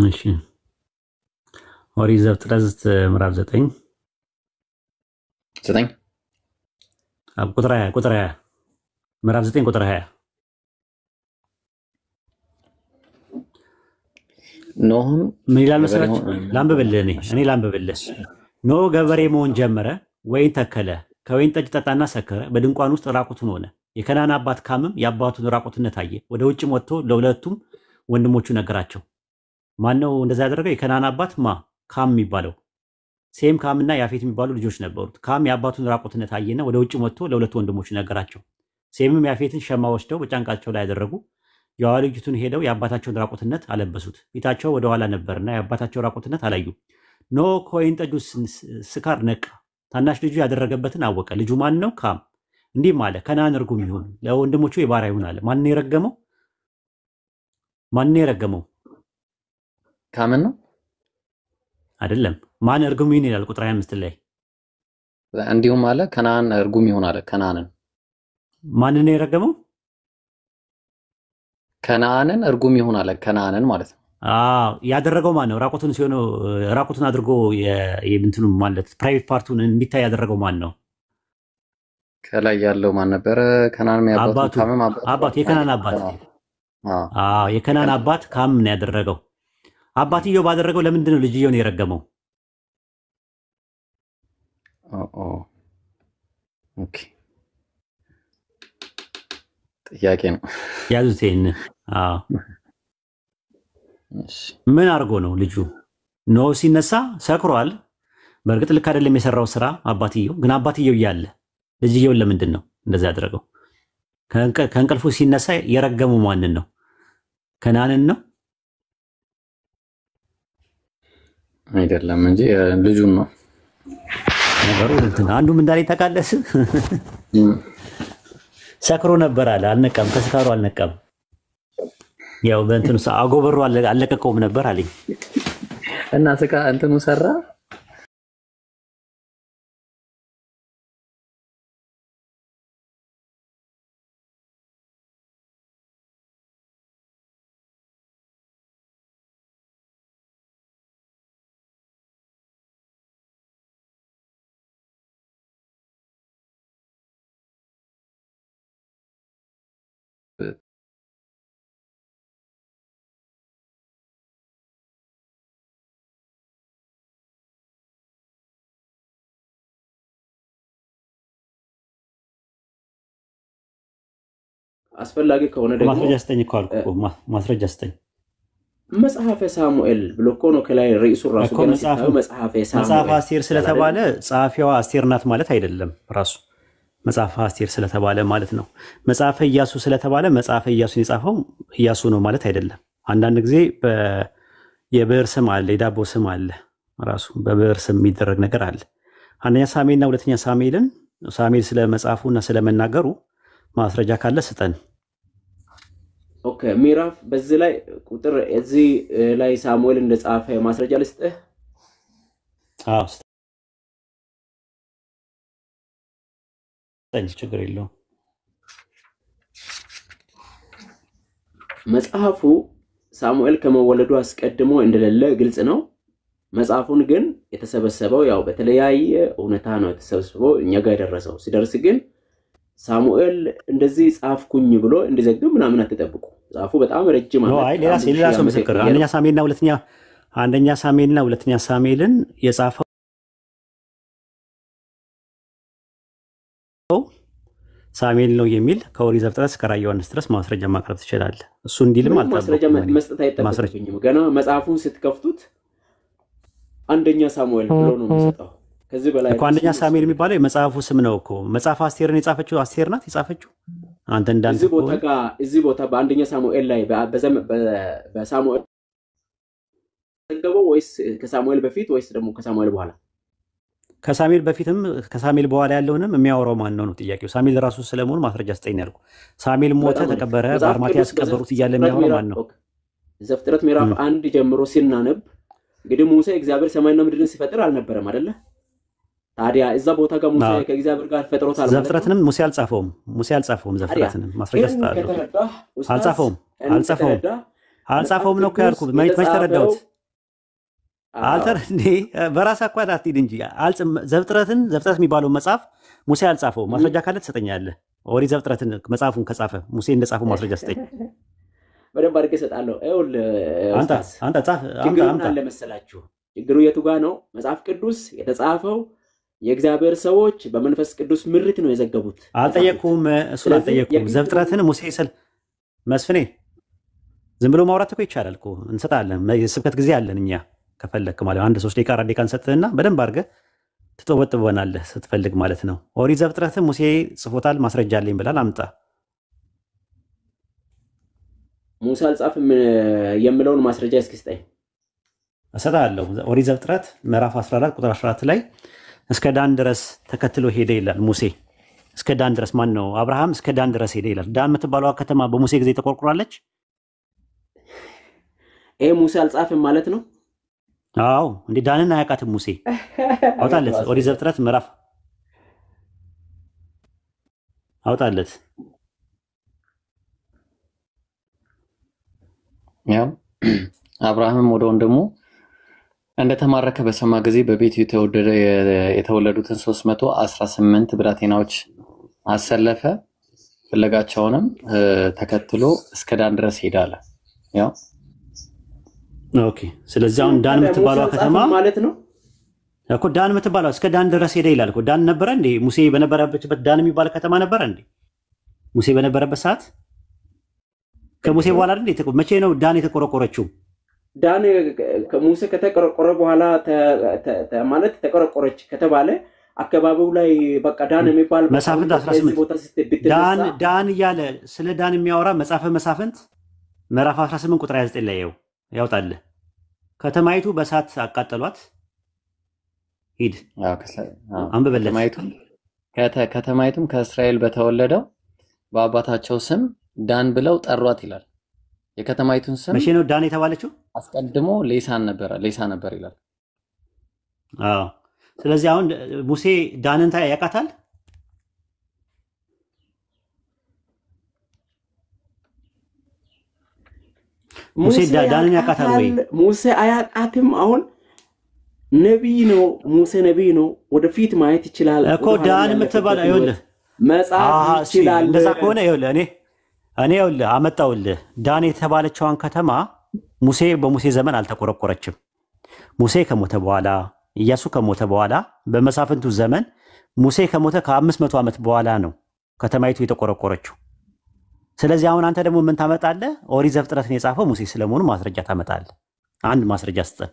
እሺ ኦሪት ዘፍጥረት ምዕራፍ 9 ቁጥር 20 ምዕራፍ 9 ቁጥር 20 ኖህም ምን ይላል መሰላችሁ? ላንብብልህ እኔ ላንብብልህ። ኖህ ገበሬ መሆን ጀመረ፣ ወይን ተከለ፣ ከወይን ጠጅ ጠጣና ሰከረ፣ በድንኳን ውስጥ ራቁቱን ሆነ። የከናን አባት ካምም የአባቱን ራቁትነት አየ፣ ወደ ውጭም ወጥቶ ለሁለቱም ወንድሞቹ ነገራቸው። ማን ነው እንደዛ ያደረገው? የከናን አባት ካም የሚባለው። ሴም ካምና ያፌት የሚባሉ ልጆች ነበሩት። ካም የአባቱን ራቁትነት አየና ወደ ውጭ ወጥቶ ለሁለቱ ወንድሞቹ ነገራቸው። ሴምም ያፌትን ሸማ ወስደው በጫንቃቸው ላይ ያደረጉ፣ የኋልዩቱን ሄደው የአባታቸውን ራቁትነት አለበሱት። ፊታቸው ወደ ኋላ ነበርና የአባታቸው ራቁትነት አላዩ። ኖህ ከወይን ጠጁ ስካር ነቃ፣ ታናሽ ልጁ ያደረገበትን አወቀ። ልጁ ማን ነው? ካም። እንዲህም አለ፣ ከነዓን እርጉም ይሁን፣ ለወንድሞቹ የባሪያ ይሁን አለ። ማን የረገመው? ካምን ነው አይደለም። ማን እርጉም ይሁን ይላል ቁጥር 25 ላይ። እንዲሁም አለ ከነዓን እርጉም ይሁን አለ። ከነዓንን ማንን ነው የረገመው? ከነዓንን እርጉም ይሁን አለ። ከነዓንን ማለት ነው። ያደረገው ማን ነው? ራቁቱን አድርጎ የእንትኑ ማለት ፕራይቬት ፓርቱን እንዲታይ ያደረገው ማን ነው? ከላይ ያለው ማን ነበረ? ከነዓን ያባቱ ካምም አባቱ የከነዓን አባት። የከነዓን አባት ካም ነው ያደረገው። አባትየው ባደረገው ለምንድን ነው ልጅየውን የረገመው? ኦኬ ጥያቄ ነው። ያዙት ይሄን። ምን አድርጎ ነው ልጁ? ኖህ ሲነሳ ሰክሯል። በእርግጥ ልክ አይደለም የሰራው ስራ አባትየው። ግን አባትየው እያለ ልጅየውን ለምንድን ነው እንደዛ ያደረገው? ከእንቅልፉ ሲነሳ የረገመው ማንን ነው? ከነዓንን ነው አይደለም እንጂ ልጁን ነው ነገሩ። አንዱ ምን እንዳለኝ ታውቃለህ? ሰክሮ ነበር አለ። አልነቃም፣ ከስካሩ አልነቃም። ያው በእንትኑ አጎበሩ አለቀቀውም ነበር አለኝ። እና ስካ እንትኑ ሰራ። አስፈላጊ ከሆነ ደግሞ ማስረጃ ስጠኝ እኮ አልኩ። ማስረጃ ስጠኝ። መጽሐፈ ሳሙኤል ብሎ እኮ ነው ከላይ ርዕሱ ራሱ ገና ሲታየው መጽሐፈ ሳሙኤል። መጽሐፈ አስቴር ስለተባለ ጸሐፊዋ አስቴር ናት ማለት አይደለም። ራሱ መጽሐፈ አስቴር ስለተባለ ማለት ነው። መጽሐፈ ኢያሱ ስለተባለ መጽሐፈ ኢያሱን የጻፈው ኢያሱ ነው ማለት አይደለም። አንዳንድ ጊዜ የብዕር ስም አለ፣ የዳቦ ስም አለ። ራሱ በብዕር ስም የሚደረግ ነገር አለ። አንደኛ ሳሙኤልና ሁለተኛ ሳሙኤል ስለ መጽሐፉና ስለመናገሩ ማስረጃ ካለ ስጠን። ኦኬ ምዕራፍ በዚህ ላይ ቁጥር እዚህ ላይ ሳሙኤል እንደጻፈ ማስረጃ ልስጥህ። ስጠኝ፣ ችግር የለውም። መጽሐፉ ሳሙኤል ከመወለዱ አስቀድሞ እንደሌለ ግልጽ ነው። መጽሐፉን ግን የተሰበሰበው ያው በተለያየ እውነታ ነው የተሰበሰበው እኛ ጋር የደረሰው። ሲደርስ ግን ሳሙኤል እንደዚህ ጻፍኩኝ ብሎ እንዲዘግብ ምናምን አትጠብቁ። ጻፉ በጣም ረጅም ነው። አይ ሌላ ሰው ምስክር አንደኛ ሳሙኤልና ሁለተኛ ሳሙኤልን የጻፈው ሳሙኤል ነው የሚል ከኦሪት ዘፍጥረት እስከ ራዕየ ዮሐንስ ድረስ ማስረጃ ማቅረብ ትችላለህ። እሱ እንዲልም ማስረጃ መስጠት አይጠበቅብኝም። ገና መጽሐፉን ስትከፍቱት አንደኛ ሳሙኤል ብሎ ነው የሚሰጠው። ከዚህ በላይ እኮ አንደኛ ሳሙኤል የሚባለው የመጽሐፉ ስም ነው እኮ። መጽሐፍ አስቴርን የጻፈችው አስቴር ናት የጻፈችው። አንተ እንዳንተ እዚህ ቦታ በአንደኛ ሳሙኤል ላይ በሳሙኤል ተገበው ወይስ ከሳሙኤል በፊት ወይስ ደግሞ ከሳሙኤል በኋላ? ከሳሙኤል በፊትም ከሳሙኤል በኋላ ያለውንም የሚያወራው ማን ነው ጥያቄው። ሳሙኤል ራሱ ስለመሆኑ ማስረጃ ስጠኝ ያልኩ። ሳሙኤል ሞተ ተቀበረ በአርማትያስ ቀበሩት እያለ የሚያወራው ማን ነው? ዘፍጥረት ምዕራፍ 1 ጀምሮ ሲናነብ እንግዲህ ሙሴ እግዚአብሔር ሰማይና ምድርን ሲፈጥር አልነበረም አይደለ? ታዲያ እዛ ቦታ ጋር ሙሴ ከእግዚአብሔር ጋር ፈጥሮታል። ዘፍጥረትንም ሙሴ አልጻፈውም ዘፍጥረትንም ማስረጃ ስጣለሁ። አልጻፈውም ነው ያልኩ። መች ተረዳሁት? እንዴ በራስ አኳት አትሂድ እንጂ ዘፍጥረት የሚባለው መጽሐፍ ሙሴ አልጻፈውም። ማስረጃ ካለ ትሰጠኛለህ። ኦሪት ዘፍጥረትን መጽሐፉን ከጻፈ ሙሴ እንደጻፈው ማስረጃ ስጠኝ። በደንብ አድርጌ እሰጣለሁ። አንተ ጻፍ። ችግሩን አለ መሰላችሁ? ችግሩ የቱ ጋር ነው? መጽሐፍ ቅዱስ የተጻፈው የእግዚአብሔር ሰዎች በመንፈስ ቅዱስ ምሪት ነው የዘገቡት። አልጠየቅኩም፣ እሱን አልጠየቅኩም። ዘፍጥረትን ሙሴ መስፍኔ ዝም ብሎ ማውራት እኮ ይቻላል እኮ። እንሰጣለን። የስብከት ጊዜ አለን እኛ ከፈለክ ማለት አንድ 3 ደቂቃ 4 ደቂቃ እንሰጥህና በደንብ አድርገህ ትጠወጥበናለህ ስትፈልግ ማለት ነው። ኦሪት ዘፍጥረትን ሙሴ ጽፎታል ማስረጃ አለኝ ብላል አምጣ። ሙሴ አልጻፍም የሚለውን ማስረጃ እስኪ ስጠኝ። እሰጥሃለሁ። ኦሪት ዘፍጥረት ምዕራፍ 14 ቁጥር 14 ላይ እስከ ዳን ድረስ ተከትሎ ሄደ ይላል ሙሴ። እስከ ዳን ድረስ ማን ነው? አብርሃም እስከ ዳን ድረስ ሄደ ይላል። ዳን የምትባለው ከተማ በሙሴ ጊዜ ተቆርቁራለች። ይሄ ሙሴ አልጻፍም ማለት ነው? አዎ እንዴ ዳንን አያውቃትም ሙሴ። አውጣለት። ኦሪት ዘፍጥረት ምዕራፍ አውጣለት። ያው አብርሃምም ወደ ወንድሙ እንደተማረከ በሰማ ጊዜ በቤቱ የተወለዱትን 318 ብላቴናዎች አሰለፈ። ፍለጋቸውንም ተከትሎ እስከ ዳን ድረስ ሄዳለ። ያው ኦኬ። ስለዚህ አሁን ዳን የምትባለው ከተማ ማለት ነው እኮ። ዳን የምትባለው እስከ ዳን ድረስ ሄደ ይላል እኮ። ዳን ነበረ እንዴ ሙሴ በነበረበት ዳን የሚባል ከተማ ነበረ እንዴ ሙሴ በነበረበት ሰዓት? ከሙሴ በኋላ አይደል? መቼ ነው ዳን የተቆረቆረችው? ዳን ከሙሴ ከተቆረቆረ በኋላ ማለት ተቆረቆረች ከተባለ አካባቢው ላይ በቃ ዳን የሚባል መሳፍንት 18 ዳን እያለ ስለ ዳን የሚያወራ መጽሐፈ መሳፍንት ምዕራፍ 18 ቁጥር 29 ላይ ያውጣልህ። ከተማይቱ በእሳት አቃጠሏት። ሂድ አንብበለት። ከተማይቱም ከእስራኤል በተወለደው በአባታቸው ስም ዳን ብለው ጠሯት ይላል። የከተማይቱን ስም መቼ ነው ዳን የተባለችው? አስቀድሞ ሌሳ ነበር ይላል። አዎ። ስለዚህ አሁን ሙሴ ዳንን ያውቃታል? ሙሴ ዳንን ያውቃታል ወይ? ሙሴ አያውቃትም። አሁን ነቢይ ነው ሙሴ፣ ነቢይ ነው። ወደፊት ማየት ይችላል እኮ ዳን የምትባል ይኸውልህ መጽሐፍ ይችላል። እንደዛ ከሆነ ይኸውልህ እኔ ይኸውልህ አመጣሁልህ። ዳን የተባለችዋን ከተማ ሙሴ በሙሴ ዘመን አልተቆረቆረችም። ሙሴ ከሞተ በኋላ ኢያሱ ከሞተ በኋላ በመሳፍንቱ ዘመን ሙሴ ከሞተ ከ500 ዓመት በኋላ ነው ከተማይቱ የተቆረቆረችው። ስለዚህ አሁን አንተ ደግሞ ምን ታመጣለህ? ኦሪት ዘፍጥረትን የጻፈው ሙሴ ስለመሆኑ ማስረጃ ታመጣለህ። አንድ ማስረጃ ስጠን።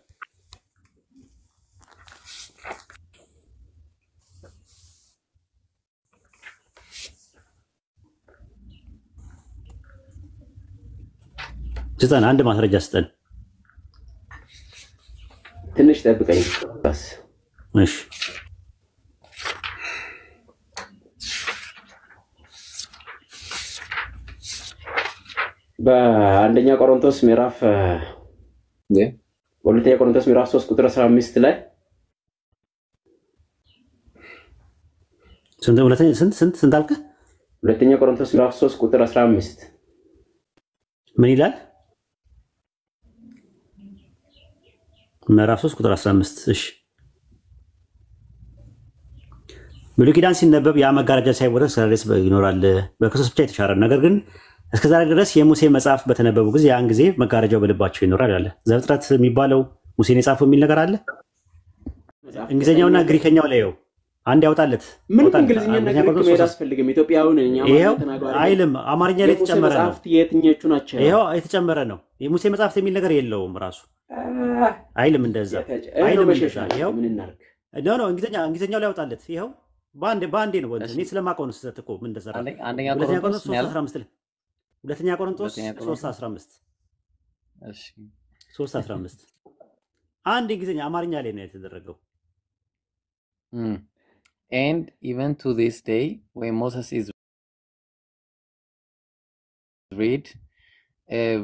አንድ ማስረጃ ስጠን። ትንሽ ጠብቀኝ። እሺ በአንደኛ ቆሮንቶስ ምዕራፍ ሁለተኛ ቆሮንቶስ ምዕራፍ 3 ቁጥር 15 ላይ ስንት አልከ? ሁለተኛ ቆሮንቶስ ምዕራፍ 3 ቁጥር 15 ምን ይላል? ምዕራፍ 3 ቁጥር 15 እሺ ብሉይ ኪዳን ሲነበብ ያ መጋረጃ ሳይወረድ ስለደስ ይኖራል በክርስቶስ ብቻ የተሻረ ነገር ግን እስከዛሬ ድረስ የሙሴ መጽሐፍ በተነበቡ ጊዜ ያን ጊዜ መጋረጃው በልባቸው ይኖራል አለ። ዘፍጥረት የሚባለው ሙሴን የጻፈው የሚል ነገር አለ። እንግሊዘኛውና ግሪከኛው ላይ አንድ ያውጣለት ምን እንግሊዝኛና ግሪክ ነው ያስፈልግም ኢትዮጵያው ነኝ ተናጋሪ አይልም አማርኛ ላይ ተጨመረ ነው መጽሐፍት የትኞቹ ናቸው? ይሄው የተጨመረ ነው። የሙሴ መጽሐፍት የሚል ነገር የለውም ራሱ አይልም እንደዛ አይልም ይሄው ምን እናርግ ነው እንግሊዘኛው ላይ ያውጣለት ይሄው ባንዴ ነው ወንድ እኔ ስለማውቀው ነው ስተት እኮ ምን እንደሰራ አንደኛ ቆሮንቶስ 3:15 ሁለተኛ ቆሮንቶስ 3:15 እሺ 3:15 አንድ እንግሊዘኛ አማርኛ ላይ ነው የተደረገው and even to this day when Moses is read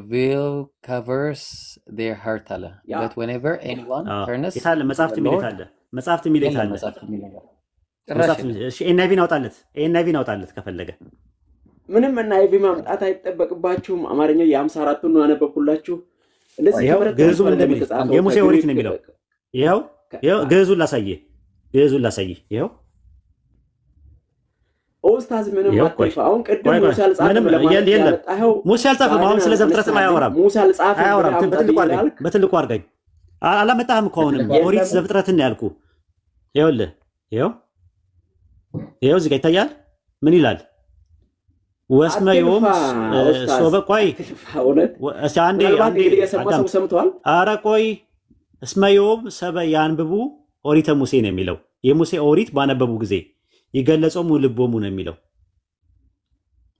will covers their heart Allah but whenever anyone turns ይታለ መጽሐፍት የሚል እሺ ኤንአይቪ ናውጣለት ከፈለገ ምንም ኤንአይቪ ማምጣት አይተበቅባችሁም አማርኛው የ54 ነው ያነበብኩላችሁ እንደዚህ ገዙ እንደሚል የሙሴ ኦሪት ነው የሚለው ይሄው ገዙ ላሳየ ይሄው ኦስታዝ ምንም አጥፋው አሁን ቀደም ሙሴ አልጻፈም ሙሴ አልጻፈም አሁን ስለ ዘፍጥረትም አያወራም ሙሴ አልጻፈም በትልቁ አርጋኝ አላመጣህም እኮ አሁንም ኦሪት ዘፍጥረትን ነው ያልኩ ይኸውልህ ይኸው እዚህ ጋር ይታያል ምን ይላል ወስመዮም ሶበቆይ እሺ አንዴ የሰማው ሰምቷል አረ ቆይ እስመዮም ሰበ ያንብቡ ኦሪተ ሙሴ ነው የሚለው የሙሴ ኦሪት ባነበቡ ጊዜ ይገለጾሙ ልቦሙ ነው የሚለው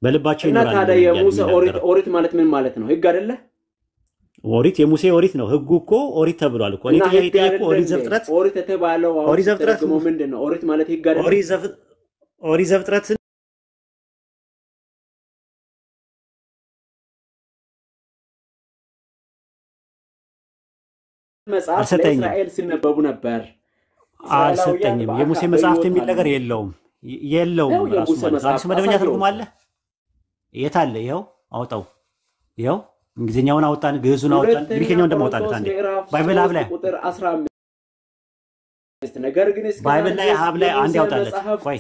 በልባቸው ይኖራል። ታዲያ የሙሴ ኦሪት ማለት ምን ማለት ነው? ህግ አይደለ? ኦሪት የሙሴ ኦሪት ነው። ህጉ እኮ ኦሪት ተብሏል እኮ እኔ እኮ ኦሪት ዘፍጥረት ኦሪት ተባለው ኦሪት ዘፍጥረት ምንድነው? ኦሪት ማለት ህግ አይደለ? ኦሪት ዘፍጥረት መጽሐፍ ለእስራኤል ሲነበቡ ነበር። አልሰጠኝም። የሙሴ መጽሐፍት የሚል ነገር የለውም ራሱ ማለት አዲስ መደበኛ ትርጉም አለ። የት አለ? ይኸው አውጣው። ይኸው እንግሊዝኛውን አውጣን፣ ግዕዙን አውጣን፣ ግሪከኛውን ደግሞ አውጣን። አንዴ ባይብል ሀብ ላይ ቁጥር 15 ነገር ግን እስከ ባይብል ላይ ሀብ ላይ አንዴ አውጣለት። ቆይ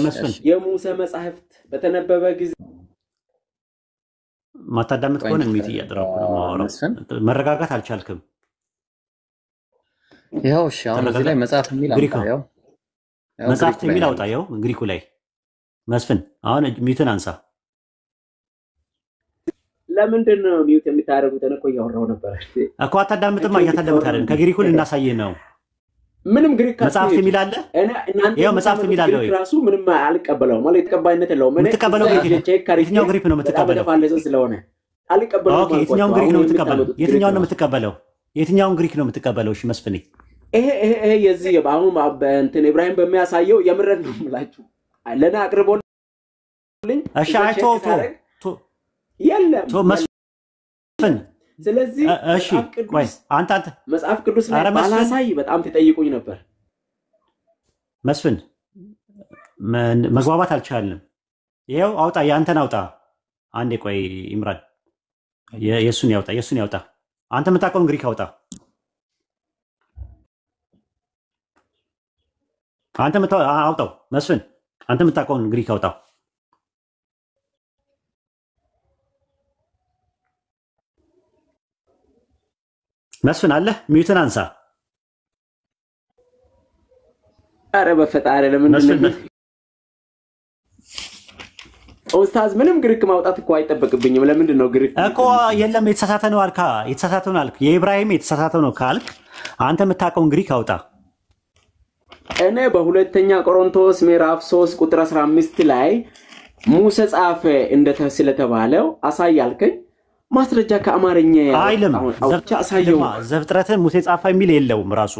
መስፍን የሙሴ መጽሐፍት በተነበበ ጊዜ ማታዳምጥ ከሆነ ሚት እያደረኩ ነው ማወራው። መረጋጋት አልቻልክም። ይኸው እሺ አሁን እዚህ ላይ መጽሐፍ የሚል አውጣው። መጽሐፍት የሚል አውጣ። ይኸው ግሪኩ ላይ መስፍን አሁን ሚትን አንሳ። ለምንድን ነው ሚውት የምታደርጉት? እኮ እያወራሁ ነበር እኮ አታዳምጥም። እያታዳምጥ አይደል? ከግሪኩ ልናሳየህ ነው። ምንም ግሪክ መጽሐፍት የሚል አለ። ይኸው መጽሐፍት የሚል አለ። ራሱ ምንም አልቀበለውም ማለት ተቀባይነት የለውም። እኔ የምትቀበለው የትኛው ግሪክ ነው የምትቀበለው? ስለሆነ አልቀበለውም። ኦኬ የትኛውን ግሪክ ነው የምትቀበለው? የትኛውን ነው የምትቀበለው? የትኛውን ግሪክ ነው የምትቀበለው? እሺ መስፍኔ ይሄ የዚህ አሁን እንትን ኢብራሂም በሚያሳየው የምረድ ነው የምላችሁ ለና አቅርቦልኝ። እሺ አይቶ የለም መስፍን። ስለዚህ እሺ ቆይ አንተ መጽሐፍ ቅዱስ ላይ ባላሳይ በጣም ተጠይቁኝ ነበር። መስፍን መግባባት አልቻልንም። ይሄው አውጣ፣ ያንተን አውጣ። አንዴ ቆይ ኢምራን የሱን ያውጣ። አንተ የምታውቀውን ግሪክ አውጣ። አንተ አውጣው መስፍን። አንተ የምታውቀውን ግሪክ አውጣው። መስፍን አለ ሚዩትን አንሳ። አረ በፈጣሪ ለምንድን ነው ኡስታዝ? ምንም ግሪክ ማውጣት እኮ አይጠበቅብኝም። ለምንድን ነው ግሪክ እኮ የለም የተሳሳተ ነው አልካ። የተሳሳተ ነው አልክ። የኢብራሂም የተሳሳተ ነው ካልክ አንተ የምታውቀውን ግሪክ አውጣ። እኔ በሁለተኛ ቆሮንቶስ ምዕራፍ 3 ቁጥር 15 ላይ ሙሴ ጻፈ ስለተባለው አሳያልከኝ። ማስረጃ ከአማርኛ አይልም። ዘፍጥረትን ሙሴ ጻፈ የሚል የለውም። ራሱ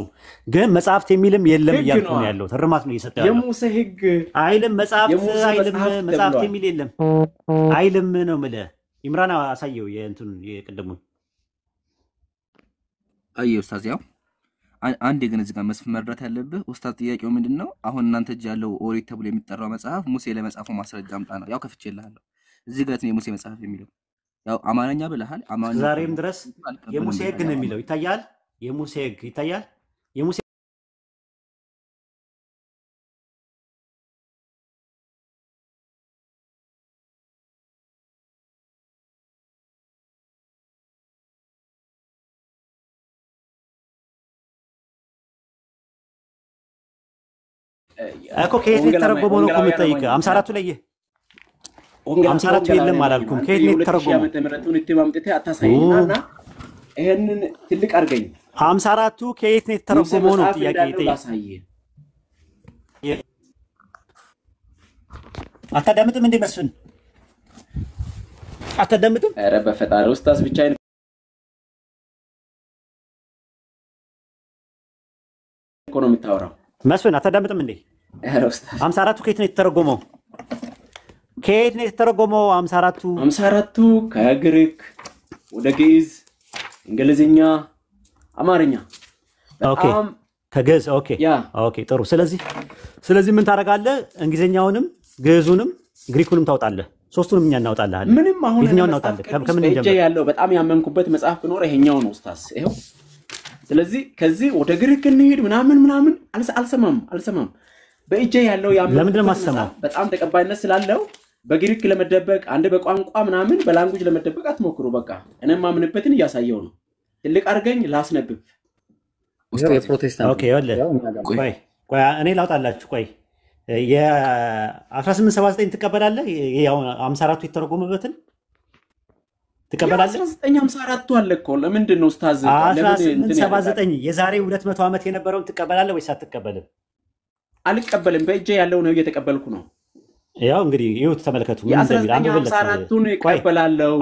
ግን መጽሐፍት የሚልም የለም እያልኩ ነው ያለው። ትርማት ነው እየሰጠ ያለው። የሙሴ ህግ አይልም። መጽሐፍት የሚል የለም አይልም ነው የምልህ። ኢምራን አሳየው የእንቱን የቅድሙን አየው ኡስታዝ። ያው አንዴ ግን እዚህ ጋር መስፍን መረዳት ያለብህ ኡስታዝ፣ ጥያቄው ምንድነው? አሁን እናንተ እጅ ያለው ኦሪት ተብሎ የሚጠራው መጽሐፍ ሙሴ ለመጻፉ ማስረጃ አምጣ ነው። ያው ከፍቼልሃለሁ። እዚህ ጋር ነው የሙሴ መጽሐፍ የሚለው ያው አማርኛ ብለሃል። አማርኛ ዛሬም ድረስ አልቀበልም የሙሴ ሕግ ብለሃል። ነው የሚለው ይታያል። የሙሴ ሕግ ይታያል። የሙሴ እኮ ከየት ነው የተረጎመው ነው እኮ የምጠይቅህ። 54ቱ ላይ 54ቱ የለም አላልኩም። ከየት ነው የተረጎመው? ዓመተ ምህረቱን እትማምጥቴ አታሳይኝና ይሄንን ትልቅ አድርገኝ። 54ቱ ከየት ነው የተረጎመው ነው ጥያቄ ይጠይቅ። አታዳምጥም እንዴ መስፍን? አታዳምጥም? ኧረ በፈጣሪ ኡስታዝ ብቻዬን እኮ ነው የምታወራው። መስፍን አታዳምጥም እንዴ? ኧረ ኡስታዝ 54ቱ ከየት ነው የተረጎመው? ከየት ነው የተረጎመው? 54ቱ ከግሪክ ወደ ግዕዝ፣ እንግሊዝኛ፣ አማርኛ ኦኬ፣ ከግዕዝ ኦኬ ኦኬ፣ ጥሩ። ስለዚህ ምን ታደርጋለህ? እንግሊዝኛውንም ግዕዙንም ግሪኩንም ታውጣለህ። ሶስቱንም እኛ እናውጣለን። ምንም አሁን የትኛውን እናውጣለን? ከምን እጄ ያለው በጣም ያመንኩበት መጽሐፍ ቢኖር ይሄኛው ነው ኡስታዝ። ይሄው ስለዚህ ከዚህ ወደ ግሪክ እንሂድ ምናምን አልሰማም። በእጄ ያለው ያመንኩበት መጽሐፍ በጣም ተቀባይነት ስላለው በግሪክ ለመደበቅ አንድ በቋንቋ ምናምን በላንጉጅ ለመደበቅ አትሞክሩ። በቃ እኔም ማምንበትን እያሳየው ነው። ትልቅ አድርገኝ ላስነብብ። ውስጥ የፕሮቴስታንት ኦኬ ቆይ እኔ ላውጣላችሁ። ቆይ የ1879 ትቀበላለህ? ያው 54ቱ የተረጎመበትን ትቀበላለህ? 1954ቱ አለ እኮ ለምንድን ነው ኡስታዝ? 1879 የዛሬ 200 ዓመት የነበረውን ትቀበላለህ ወይስ አትቀበልም? አልቀበልም። በእጄ ያለው ነው እየተቀበልኩ ነው። ያው እንግዲህ ይሁት ተመልከቱ። ምን እንደሚል አንዱ በለጠ። 1954ቱን እቀበላለሁ።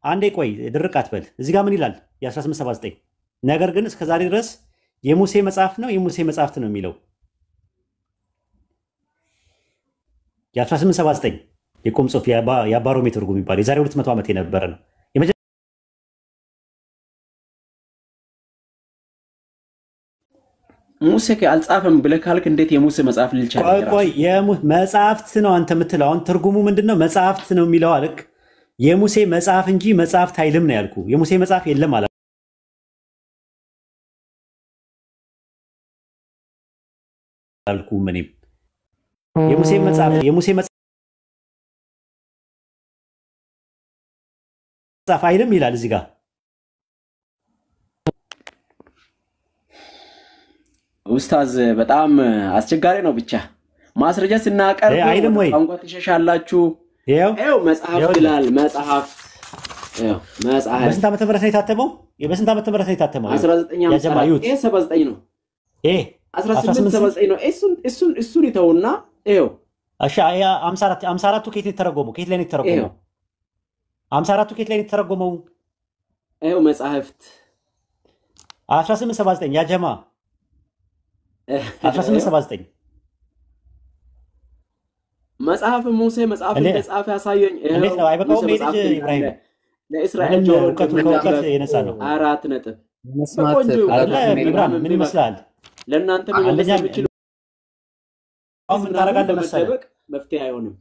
አንዴ ቆይ ድርቅ አትበል። እዚህ ጋር ምን ይላል? የ1879 ነገር ግን እስከዛሬ ድረስ የሙሴ መጽሐፍ ነው የሙሴ መጽሐፍት ነው የሚለው የ1879 የቁም ጽሑፍ የአባሮሜ ትርጉም የሚባል የዛሬ 200 ዓመት የነበረ ነው። ሙሴ አልጻፈም ብለህ ካልክ እንዴት የሙሴ መጽሐፍ ልልቻል? ቆይ መጽሐፍት ነው አንተ የምትለው። አሁን ትርጉሙ ምንድነው? መጽሐፍት ነው የሚለው አልክ። የሙሴ መጽሐፍ እንጂ መጽሐፍት አይልም ነው ያልኩ። የሙሴ መጽሐፍ የለም አላልኩም። እኔም የሙሴ መጽሐፍ አይልም ይላል እዚህ ጋር። ኡስታዝ በጣም አስቸጋሪ ነው። ብቻ ማስረጃ ስናቀርብ አይልም ወይ ቋንቋ ትሸሻላችሁ። ይኸው መጽሐፍ ይላል። መጽሐፍ በስንት ዓመተ ምህረት ነው የታተመው? በስንት ዓመተ ምህረት ነው የታተመው? 1979 ነው። 1879 ነው። እሱን ይተውና ይኸው እሺ 54ቱ ከየት ነው የተረጎመው? ከየት ላይ ነው የተረጎመው? 54ቱ ከየት ላይ ነው የተረጎመው? ይኸው መጽሐፍት 1879 ያጀማ 1879 መጽሐፍ ሙሴ መጽሐፍ እንደጻፈ ያሳየኝ። እንዴት ነው አይበቃውም? ልጅ ኢብራሂም ለእስራኤል ጆሮ ከእውቀት የነጻ ነው። 4 ነጥብ ምን ይመስላል? ለእናንተ መመለስ የሚችሉ አሁን ምን ታደርጋለህ መሰለህ? መፍትሄ አይሆንም።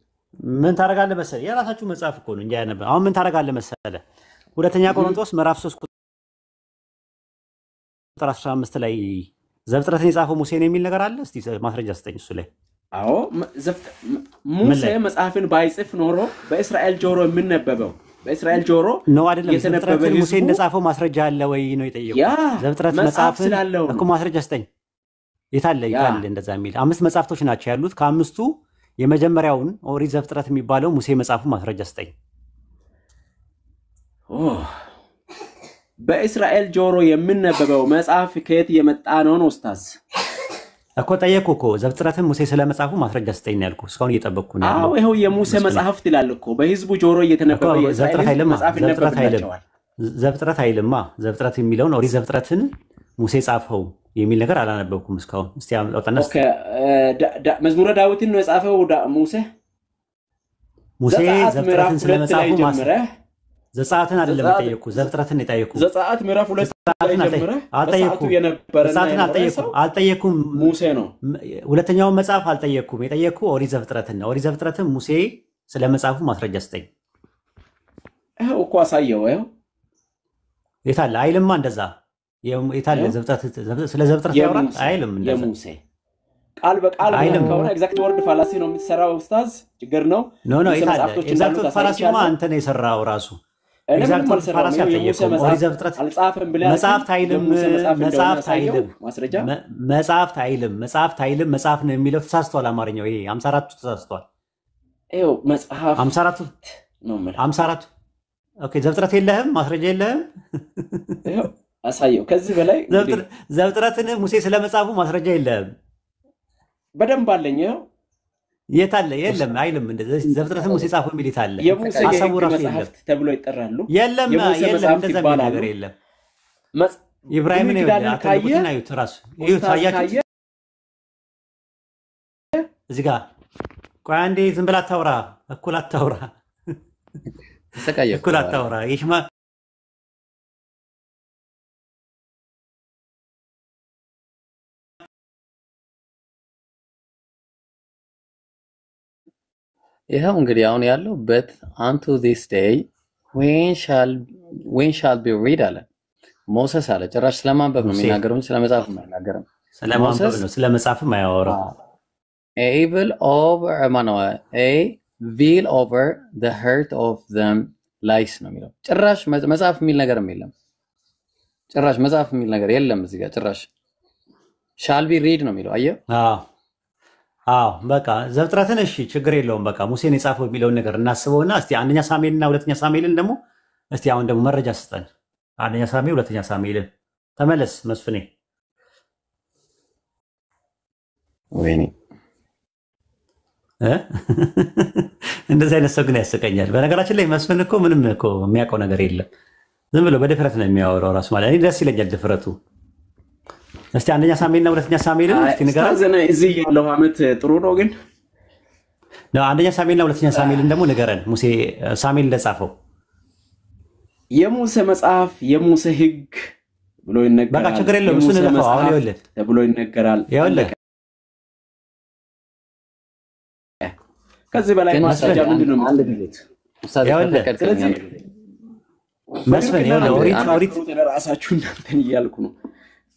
ምን ታደርጋለህ መሰለህ? የራሳችሁ መጽሐፍ እኮ ነው እንጂ ያነበ። አሁን ምን ታደርጋለህ መሰለህ? ሁለተኛ ቆሮንቶስ ምዕራፍ 3 ቁጥር 15 ላይ ዘፍጥረትን የጻፈው ሙሴ ነው የሚል ነገር አለ። እስቲ ማስረጃ ስጠኝ እሱ ላይ። አዎ ሙሴ መጽሐፍን ባይጽፍ ኖሮ በእስራኤል ጆሮ የምነበበው በእስራኤል ጆሮ ነው አይደለም። ዘፍጥረትን ሙሴ እንደጻፈው ማስረጃ አለ ወይ ነው የጠየቁት። ዘፍጥረት መጽሐፍን እኮ ማስረጃ ስጠኝ። የታለ እንደዛ የሚል 5 መጽሐፍቶች ናቸው ያሉት። ከ5ቱ የመጀመሪያውን ኦሪት ዘፍጥረት የሚባለው ሙሴ መጽሐፉ ማስረጃ ስጠኝ። በእስራኤል ጆሮ የምነበበው መጽሐፍ ከየት የመጣ ነው ነው ኡስታዝ? እኮ ጠየቅኩ እኮ ዘፍጥረትን ሙሴ ስለመጽሐፉ ማስረጃ ስጠኝ ነው ያልኩህ። እስካሁን እየጠበቅኩ ነው ያለው። አዎ ይኸው የሙሴ መጽሐፍት ይላል እኮ በህዝቡ ጆሮ እየተነበበ የእስራኤል መጽሐፍ ይነበብላቸዋል። ዘፍጥረት አይልማ። ዘፍጥረት የሚለውን ኦሪት ዘፍጥረትን ሙሴ ጻፈው የሚል ነገር አላነበብኩም እስካሁን። እስቲ አውጣና ኦኬ መዝሙረ ዳዊትን ነው የጻፈው ሙሴ ዘፍጥረትን ስለመጻፉ ዘጸአትን አይደለም የጠየኩህ፣ ዘፍጥረትን የጠየኩህ። ዘጸአት ምዕራፍ 2 ላይ ጀምረህ አልጠየኩም። ሙሴ ነው። ሁለተኛውን መጽሐፍ አልጠየኩም። የጠየኩህ ኦሪት ዘፍጥረትን ነው። ኦሪት ዘፍጥረትን ሙሴ ስለመጻፉ ማስረጃ ስጠኝ። ይኸው እኮ አሳየው። ይኸው የታለ አይልማ እንደዛ የታለ ስለ ዘፍጥረት ያወራል አይልም እንደዛ የሙሴ ቃል በቃል ከሆነ ኤግዛክት ወርድ ፋላሲ ነው የምትሰራው ኡስታዝ ችግር ነው። ኖ የታለ ኤግዛክት ፋላሲማ አንተ ነው የሰራው ራሱ ኤግዛክት ፋላሲ አልጠየቀም። ኦሪት ዘፍጥረት አልጻፈም ብለህ መጽሐፍት አይልም መጽሐፍት አይልም መጽሐፍ ነው የሚለው ተሳስቷል። አማርኛው ይሄ 54ቱ ተሳስቷል። ይኸው መጽሐፍ 54ቱ ነው ማለት 54 ኦኬ ዘፍጥረት የለህም ማስረጃ የለህም። ይኸው አሳየው። ከዚህ በላይ ዘፍጥረትን ሙሴ ስለመጻፉ ማስረጃ የለህም። በደንብ አለኝ። ይኸው የታለ የለም አይልም እንደዚህ ዘፍጥረትን ሙሴ ጻፈው የሚል የታለ የሙሴ መጽሐፍት ተብሎ ይጠራሉ። የለም እንደዛ የሚል ነገር የለም። ኢብራሂምን አትልቁትና ይዩት ራሱ ይዩት አያችሁ እዚህ ጋር ቆይ አንዴ ዝም ብላ አታውራ እኩል አታውራ እኩል አታውራ ይሽማ ይሄው እንግዲህ አሁን ያለው but unto this day when shall be read አለ ሞሴስ አለ። ጭራሽ ስለማንበብ ነው የሚናገረው እንጂ ስለመጻፍ ነው አይናገርም። ስለማንበብ ነው ስለመጻፍም አያወራም። evil over a veil over the heart of them lies ነው የሚለው። ጭራሽ መጻፍ የሚል ነገርም የለም። ጭራሽ መጻፍ የሚል ነገር የለም እዚህ ጋር ጭራሽ shall be read ነው የሚለው። አየህ አዎ በቃ ዘፍጥረትን እሺ ችግር የለውም። በቃ ሙሴን የጻፈው የሚለውን ነገር እናስበውና እስቲ አንደኛ ሳሙኤልና ሁለተኛ ሳሙኤልን ደግሞ እስቲ አሁን ደግሞ መረጃ ስጠን። አንደኛ ሳሙኤል ሁለተኛ ሳሙኤልን ተመለስ መስፍኔ። ወይኔ እንደዚህ አይነት ሰው ግን ያስቀኛል። በነገራችን ላይ መስፍን እኮ ምንም እኮ የሚያውቀው ነገር የለም። ዝም ብሎ በድፍረት ነው የሚያወራው ራሱ ማለት እኔ ደስ ይለኛል ድፍረቱ። እስቲ አንደኛ ሳሙኤልና ሁለተኛ ሳሙኤልን እስቲ ንገረን። እዚህ ያለው አመት ጥሩ ነው ግን አንደኛ ሳሙኤልና ሁለተኛ ሳሙኤልን ደግሞ ንገረን። ሙሴ ሳሙኤል እንደጻፈው የሙሴ መጽሐፍ የሙሴ ሕግ ብሎ ይነገራል። በቃ ችግር የለውም እሱን እንለፈው። አሁን ይኸውልህ ተብሎ ይነገራል። ይኸውልህ ከዚህ በላይ ማስረጃ ምንድነው የምትሉት? ስለዚህ መስፍን ይኸውልህ ኦሪት ለራሳችሁ እናንተን እያልኩ ነው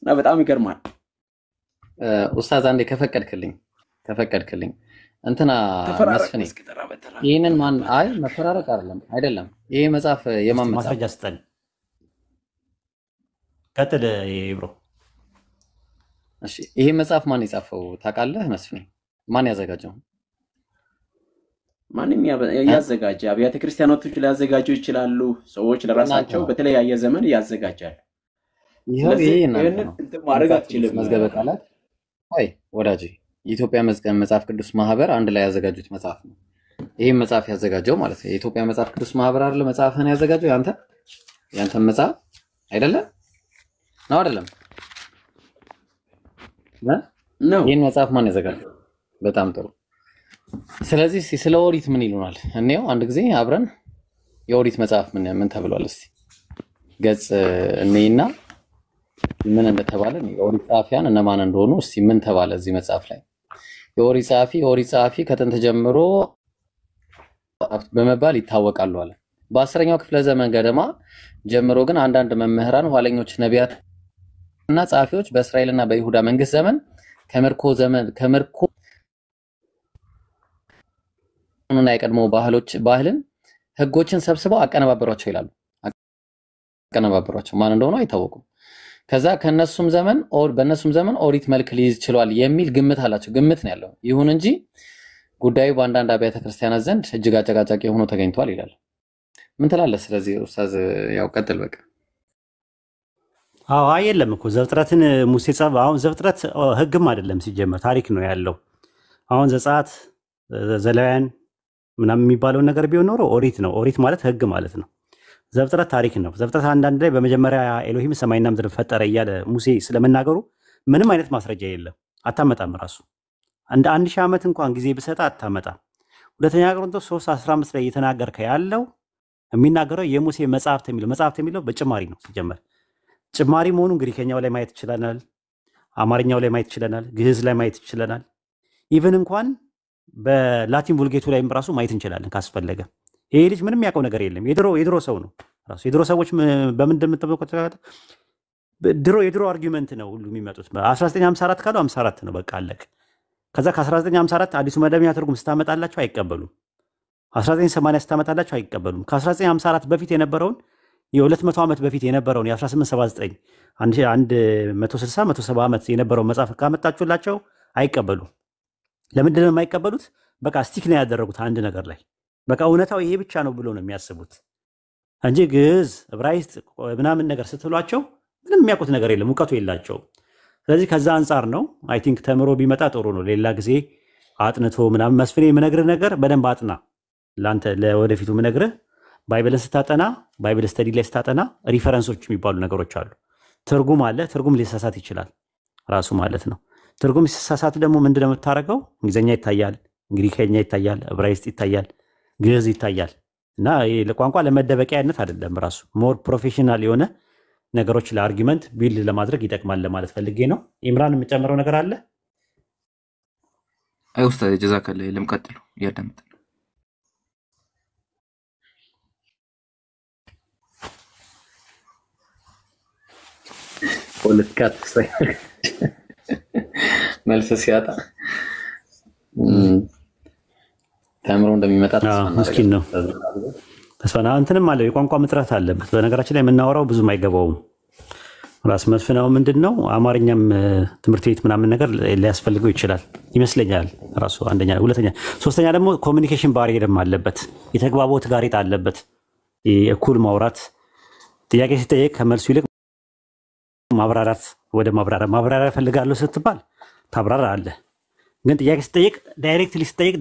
እና በጣም ይገርማል። ኡስታዝ አንዴ ከፈቀድክልኝ እንትና መስፍኔ ይሄንን ማን አይ መፈራረቅ አይደለም ይሄ መጽሐፍ የማን መጽሐፍ ማስረጃ ስጠን። ቀጥል ብሮ። እሺ ይሄ መጽሐፍ ማን የጻፈው ታውቃለህ መስፍኔ? ማን ያዘጋጀው? ማንም ያዘጋጀ አብያተ ክርስቲያናቶች ሊያዘጋጁ ይችላሉ። ሰዎች ለራሳቸው በተለያየ ዘመን ያዘጋጃሉ። ይሄ ነው ማድረግ አትችልም። መዝገበ ቃላት አይ ወዳጅ የኢትዮጵያ መጽሐፍ ቅዱስ ማህበር አንድ ላይ ያዘጋጁት መጽሐፍ ነው። ይሄ መጽሐፍ ያዘጋጀው ማለት ነው የኢትዮጵያ መጽሐፍ ቅዱስ ማህበር አይደለ? መጽሐፍን ያዘጋጀው ያንተ መጽሐፍ አይደለም ነው አይደለም? ነው ይሄን መጽሐፍ ማን ያዘጋጀው? በጣም ጥሩ። ስለዚህ ስለ ኦሪት ምን ይሉናል እኔው አንድ ጊዜ አብረን የኦሪት መጽሐፍ ምን ተብሏል እስቲ ገጽ እኔና ምን እንደተባለ የኦሪት ጸሐፊያን እነማን እንደሆኑ እስቲ ምን ተባለ እዚህ መጽሐፍ ላይ? የኦሪት ጸሐፊ ከጥንት ጀምሮ በመባል ይታወቃሉ አለ። በ10ኛው ክፍለ ዘመን ገደማ ጀምሮ ግን አንዳንድ መምህራን ኋለኞች ነቢያት እና ጸሐፊዎች በእስራኤልና በይሁዳ መንግስት ዘመን ከመርኮ እና የቀድሞ ባህልን ህጎችን ሰብስበው አቀነባበሯቸው ይላሉ። አቀነባበሯቸው ማን እንደሆነ አይታወቁም። ከዛ በእነሱም ዘመን ኦሪት መልክ ሊይዝ ችሏል የሚል ግምት አላቸው። ግምት ነው ያለው። ይሁን እንጂ ጉዳዩ በአንዳንድ አብያተ ክርስቲያናት ዘንድ እጅግ አጨቃጫቂ ሆኖ ተገኝቷል ይላል። ምን ትላለህ? ስለዚህ ኡስታዝ ያው ቀጥል በቃ። አዎ የለም እኮ ዘፍጥረትን ሙሴ ጻፈ። አሁን ዘፍጥረት ህግም አይደለም ሲጀመር ታሪክ ነው ያለው። አሁን ዘጸአት ዘሌዋውያን ምናምን የሚባለው ነገር ቢሆን ኖሮ ኦሪት ነው። ኦሪት ማለት ህግ ማለት ነው። ዘፍጥረት ታሪክ ነው። ዘፍጥረት አንዳንድ ላይ በመጀመሪያ ኤሎሂም ሰማይና ምድር ፈጠረ እያለ ሙሴ ስለመናገሩ ምንም አይነት ማስረጃ የለም። አታመጣም። ራሱ እንደ 1000 ዓመት እንኳን ጊዜ ብሰጣ አታመጣም። ሁለተኛ ቆሮንቶስ 3:15 ላይ እየተናገርከ ያለው የሚናገረው የሙሴ መጽሐፍት የሚለው በጭማሪ ነው ሲጀመር። ጭማሪ መሆኑን ግሪከኛው ላይ ማየት ይችላል፣ አማርኛው ላይ ማየት ይችላል፣ ግዕዝ ላይ ማየት ይችላል። ኢቭን እንኳን በላቲን ቮልጌቱ ላይም ራሱ ማየት እንችላለን ካስፈለገ። ይሄ ልጅ ምንም ያውቀው ነገር የለም። የድሮ ሰው ነው ራሱ። የድሮ ሰዎች በምን እንደምትጠብቁት የድሮ አርጊመንት ነው ሁሉ የሚመጡት። 1954 ካሉ 54 ነው በቃ አለቅ። ከዛ ከ1954 አዲሱ መደበኛ ትርጉም ስታመጣላቸው አይቀበሉም። 1980 ስታመጣላቸው አይቀበሉም። ከ1954 በፊት የነበረውን የ200 ዓመት በፊት የነበረውን የ1879 160 170 ዓመት የነበረውን መጽሐፍ ካመጣችሁላቸው አይቀበሉም። ለምንድን ነው የማይቀበሉት? በቃ ስቲክ ነው ያደረጉት አንድ ነገር ላይ። በቃ እውነታው ይሄ ብቻ ነው ብሎ ነው የሚያስቡት እንጂ ግዕዝ፣ ዕብራይስጥ ምናምን ነገር ስትሏቸው ምንም የሚያውቁት ነገር የለም፣ እውቀቱ የላቸውም። ስለዚህ ከዛ አንጻር ነው አይ ቲንክ ተምሮ ቢመጣ ጥሩ ነው። ሌላ ጊዜ አጥንቶ ምናምን መስፍኔ የምነግርህ ነገር በደንብ አጥና። ለአንተ ለወደፊቱ የምነግርህ ባይብልን ስታጠና፣ ባይብል ስተዲ ላይ ስታጠና ሪፈረንሶች የሚባሉ ነገሮች አሉ። ትርጉም አለ። ትርጉም ሊሳሳት ይችላል ራሱ ማለት ነው። ትርጉም ሲሳሳት ደግሞ ምንድነው የምታደርገው? እንግሊዝኛ ይታያል፣ ግሪከኛ ይታያል፣ ዕብራይስጥ ይታያል፣ ግዕዝ ይታያል። እና ለቋንቋ ለመደበቂያነት አይደለም፣ ራሱ ሞር ፕሮፌሽናል የሆነ ነገሮች ለአርጊመንት ቢልድ ለማድረግ ይጠቅማል ለማለት ፈልጌ ነው። ኢምራን የምጨምረው ነገር አለ? አይ ኡስታዝ ጀዛከላ የለም፣ ቀጥሉ እያዳመጥን ነው። ፖለቲካ መልስ ሲያጣ ተምሮ እንደሚመጣ ምስኪን ነው። ተስፋና እንትንም አለ፣ የቋንቋ ምጥረት አለበት። በነገራችን ላይ የምናወራው ብዙም አይገባውም። ራስ መስፍናው ምንድን ነው አማርኛም ትምህርት ቤት ምናምን ነገር ሊያስፈልገው ይችላል ይመስለኛል ራሱ። አንደኛ፣ ሁለተኛ፣ ሶስተኛ ደግሞ ኮሚኒኬሽን ባሪየርም አለበት፣ የተግባቦት ጋሬጣ አለበት። እኩል ማውራት፣ ጥያቄ ሲጠየቅ ከመልሱ ይልቅ ማብራራት ወደ ማብራሪያ ፈልጋለሁ ስትባል ታብራራ አለ። ግን ጥያቄ ሲጠየቅ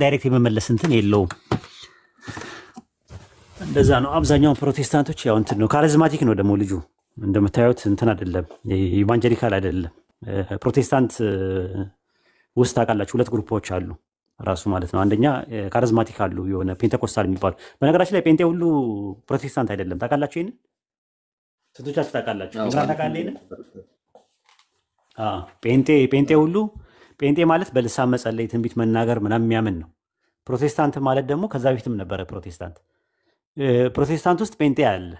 ዳይሬክት የመመለስ እንትን የለውም። እንደዛ ነው። አብዛኛውን ፕሮቴስታንቶች ያው እንትን ነው፣ ካሪዝማቲክ ነው ደግሞ ልጁ እንደምታዩት እንትን አይደለም፣ ኢቫንጀሊካል አይደለም። ፕሮቴስታንት ውስጥ ታውቃላችሁ ሁለት ግሩፖች አሉ ራሱ ማለት ነው። አንደኛ ካሪዝማቲክ አሉ፣ የሆነ ፔንቴኮስታል የሚባሉ። በነገራችን ላይ ፔንቴ ሁሉ ፕሮቴስታንት አይደለም። ታውቃላችሁ ይሄንን? ስንቶቻችሁ ታውቃላችሁ? ታውቃለህ ይሄንን? ፔንቴ ሁሉ ጴንጤ ማለት በልሳን መጸለይ፣ ትንቢት መናገር ምናምን የሚያምን ነው። ፕሮቴስታንት ማለት ደግሞ ከዛ በፊትም ነበረ ፕሮቴስታንት። ፕሮቴስታንት ውስጥ ጴንጤ አለ፣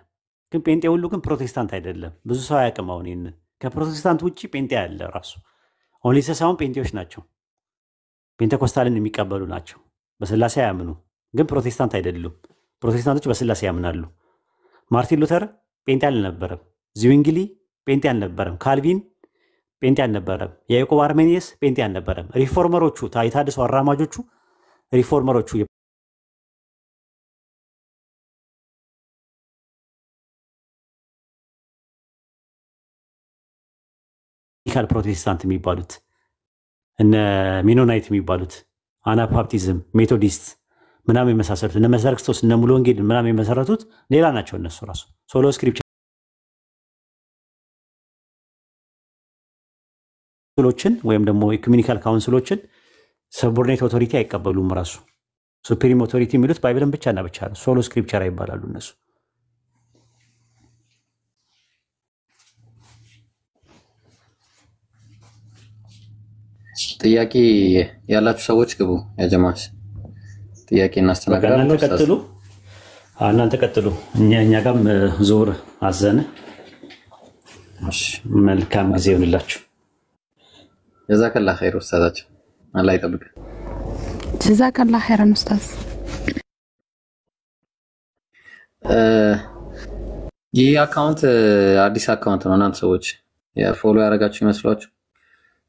ግን ጴንጤ ሁሉ ግን ፕሮቴስታንት አይደለም። ብዙ ሰው አያውቅም። አሁን ይህንን ከፕሮቴስታንት ውጭ ጴንጤ አለ ራሱ። ኦንሊሰስ አሁን ጴንጤዎች ናቸው፣ ፔንቴኮስታልን የሚቀበሉ ናቸው። በስላሴ አያምኑ፣ ግን ፕሮቴስታንት አይደሉም። ፕሮቴስታንቶች በስላሴ ያምናሉ። ማርቲን ሉተር ጴንጤ አልነበረም። ዝዊንግሊ ጴንጤ አልነበረም። ካልቪን ጴንጤ አልነበረም። የያዕቆብ አርሜኒየስ ጴንጤ አልነበረም። ሪፎርመሮቹ የታድሶ አራማጆቹ ሪፎርመሮቹ ካል ፕሮቴስታንት የሚባሉት እነ ሚኖናይት የሚባሉት አናባፕቲዝም፣ ሜቶዲስት ምናምን የመሳሰሉት እነ መሰረ ክርስቶስ እነ ሙሉ ወንጌል ምናምን የመሰረቱት ሌላ ናቸው። እነሱ ራሱ ሶሎ ስክሪፕቸር ሎችን ወይም ደግሞ ኢኩሜኒካል ካውንስሎችን ሰቦርዲኔት ኦቶሪቲ አይቀበሉም። ራሱ ሱፕሪም ኦቶሪቲ የሚሉት ባይብልን ብቻና ብቻ ነው። ሶሎ ስክሪፕቸር ይባላሉ እነሱ። ጥያቄ ያላችሁ ሰዎች ግቡ። ያጀማሽ ጥያቄ እናስተናግዳለን። እናንተ ቀጥሉ። እኛ ጋርም ዞር አዘነ። መልካም ጊዜ ይሁንላችሁ። ጀዛከላ ኸይር ኡስታዛችን፣ አላህ ይጠብቅ። ጀዛከላ ኸይረን ኡስታዝ። ይህ አካውንት አዲስ አካውንት ነው። እናንተ ሰዎች ፎሎ ያደረጋችሁ ይመስሏችሁ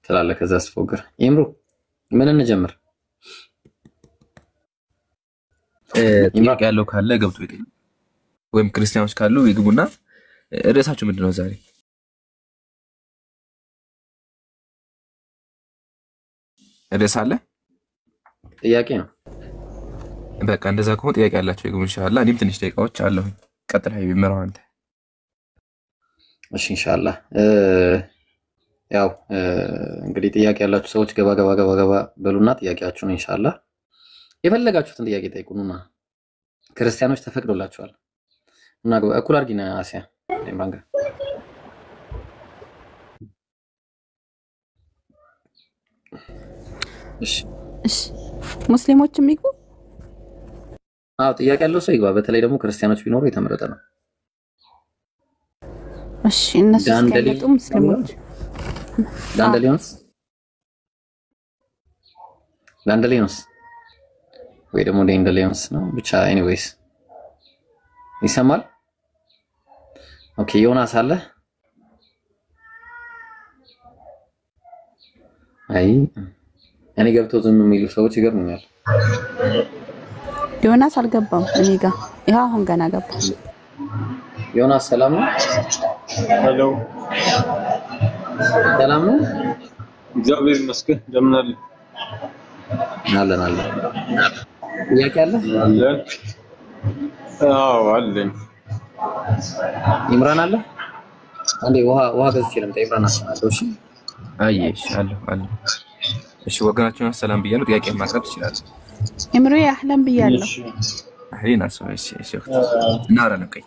ትላለህ። ከዛ አስፎግር ኢምሩ ምን እንጀምር? ጥያቄ ያለው ካለ ገብቶ ይጠይቅ፣ ወይም ክርስቲያኖች ካሉ ይግቡና ርዕሳችሁ ምንድነው ዛሬ? ርዕስ አለ? ጥያቄ ነው። በቃ እንደዛ ከሆነ ጥያቄ ያላችሁ ይግቡ ኢንሻአላህ። እኔም ትንሽ ደቂቃዎች አለሁኝ። ቀጥል ሀይቢ ምራው አንተ። እሺ ኢንሻአላህ። ያው እንግዲህ ጥያቄ ያላችሁ ሰዎች ገባ በሉና ጥያቄያችሁን ኢንሻአላህ የፈለጋችሁትን ጥያቄ ጠይቁኑና ክርስቲያኖች ተፈቅዶላችኋል እና እኩል አድርጊና አሲያ ማንጋ እሺ ሙስሊሞችም ይግቡ። አዎ ጥያቄ ያለው ሰው ይግባ። በተለይ ደግሞ ክርስቲያኖች ቢኖሩ የተመረጠ ነው። እሺ እነሱ ዳንደሊ እስኪያመጡ ሙስሊሞች ዳንደሊዮንስ ወይ ደግሞ ዳንደሊዮንስ ነው ብቻ። ኤኒዌይስ ይሰማል። ኦኬ ዮናስ አለ። አይ እኔ ገብቶ ዝም የሚሉ ሰዎች ይገርሙኛል። ዮናስ አልገባም እኔ ጋር ይሄ አሁን ገና ገባ። ዮናስ ሰላም ነው? ሄሎ ሰላም ነው? እግዚአብሔር ይመስገን። እንደምን አለ? አለን። ጥያቄ አለ? አለን። አዎ አለኝ። ኢምራን አለ? አንዴ ውሃ ገዝቼ ልምጣ። ኢምራን አስማለሁ። እሺ አየሽ አለ። እሺ ወገናችሁን ሰላም ብያለሁ። ጥያቄ ማቅረብ ትችላለህ። እምሩ አህለን ብያለሁ። አህሊና እሺ እናወራለን። ቆይ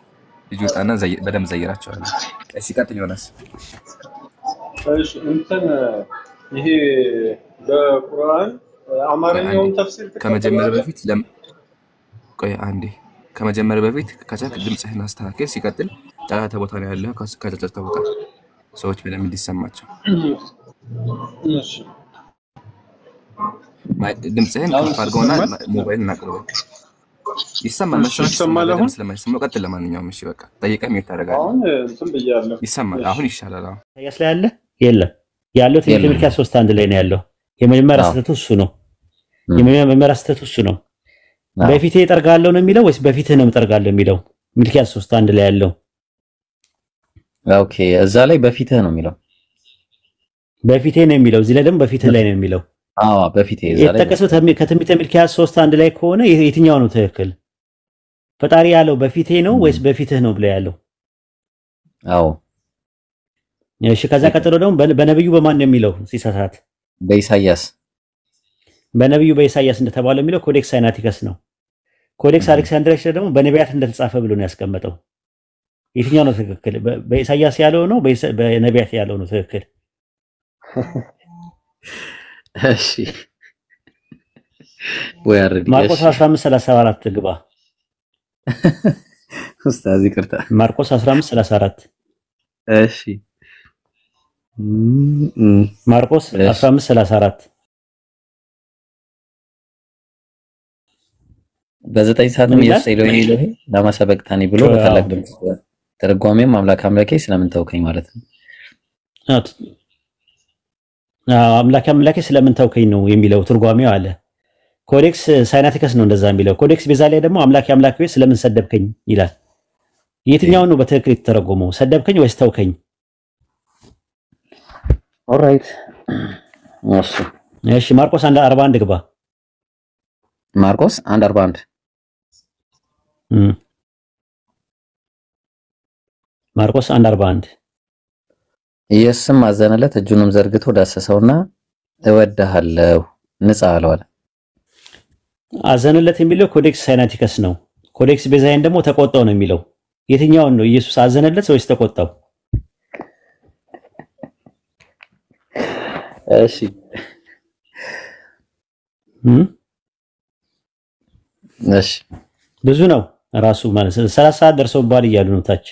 ልጅ ወጣና በደም ዘይራቸዋል። እሺ ቀጥል ዮናስ። እሺ እንትን ይሄ በቁርአን አማርኛውን ተፍሲር ከመጀመሪያ በፊት ቆይ አንዴ ከመጀመሪያ በፊት ከቻልክ ድምጽህን አስተካክል። ሲቀጥል ጫጫታ ቦታ ነው ያለው። ከጫጫታ ቦታ ሰዎች በደንብ እንዲሰማቸው እሺ ድምጽህን ከፍ አድርገውና ሞባይል እናቅርበው። ይሰማል መሰለኝ። አሁን ስለማይሰማው ቀጥል። ለማንኛውም እሺ በቃ ጠይቀም ይታረጋል። አሁን እንትን ብያለሁ። ይሰማል። አሁን ይሻላል። አሁን ኢሳይያስ ላይ አለ የለም ያለው ትንቢተ ሚልክያስ 3:1 ላይ ነው ያለው። የመጀመሪያ ስህተቱ እሱ ነው። የመጀመሪያ ስህተቱ እሱ ነው። በፊቴ እጠርጋለሁ ነው የሚለው ወይስ በፊትህ ነው እጠርጋለሁ የሚለው? ሚልክያስ 3:1 ላይ ያለው ኦኬ። እዛ ላይ በፊትህ ነው የሚለው። በፊቴ ነው የሚለው። እዚህ ላይ ደግሞ በፊትህ ላይ ነው የሚለው። አዎ በፊቴ እዛ ላይ የተጠቀሰው ከትንቢተ ሚልክያስ 3:1 ላይ ከሆነ የትኛው ነው ትክክል? ፈጣሪ ያለው በፊቴ ነው ወይስ በፊትህ ነው ብለ ያለው? አዎ እሺ። ከዛ ቀጥሎ ደግሞ በነብዩ በማን ነው የሚለው ሲሳሳት? በኢሳይያስ በነብዩ በኢሳይያስ እንደተባለው የሚለው ኮዴክስ ሳይናቲከስ ነው። ኮዴክስ አሌክሳንድሪያስ ደግሞ በነቢያት እንደተጻፈ ብሎ ነው ያስቀመጠው። የትኛው ነው ትክክል? በኢሳይያስ ያለው ነው በነቢያት ያለው ነው ትክክል? እሺ ወይ አረዲ ማርቆስ 15:34 ግባ። ኡስታዝ ይቅርታ። ማርቆስ 15:34 እሺ ማርቆስ 15:34 በዘጠኝ ሰዓትም ኢየሱስ ኤሎሄ ኤሎሄ ለማ ሰበቅታኒ ብሎ በታላቅ ድምጽ ተረጓሚም አምላኬ ስለምን ተውከኝ ማለት ነው። አምላኬ ስለምን ተውከኝ ነው የሚለው ትርጓሜው አለ። ኮዴክስ ሳይናቲከስ ነው እንደዛ የሚለው። ኮዴክስ ቤዛ ላይ ደግሞ አምላኬ ስለምን ሰደብከኝ ይላል። የትኛው ነው በትክክል የተተረጎመው? ሰደብከኝ ወይስ ተውከኝ? ኦልራይት እሺ ማርቆስ 1:41 ግባ። ማርቆስ 1:41 ማርቆስ 1:41 ኢየሱስም አዘነለት፣ እጁንም ዘርግቶ ዳሰሰውና እወድሃለሁ ንጻ አለው። አዘነለት የሚለው ኮዴክስ ሳይናቲከስ ነው። ኮዴክስ ቤዛይን ደግሞ ተቆጣው ነው የሚለው። የትኛውን ነው? ኢየሱስ አዘነለት ወይስ ተቆጣው? እሺ እሺ ብዙ ነው ራሱ ማለት 30 ሰዓት ደርሶባል እያሉ ነው ታች።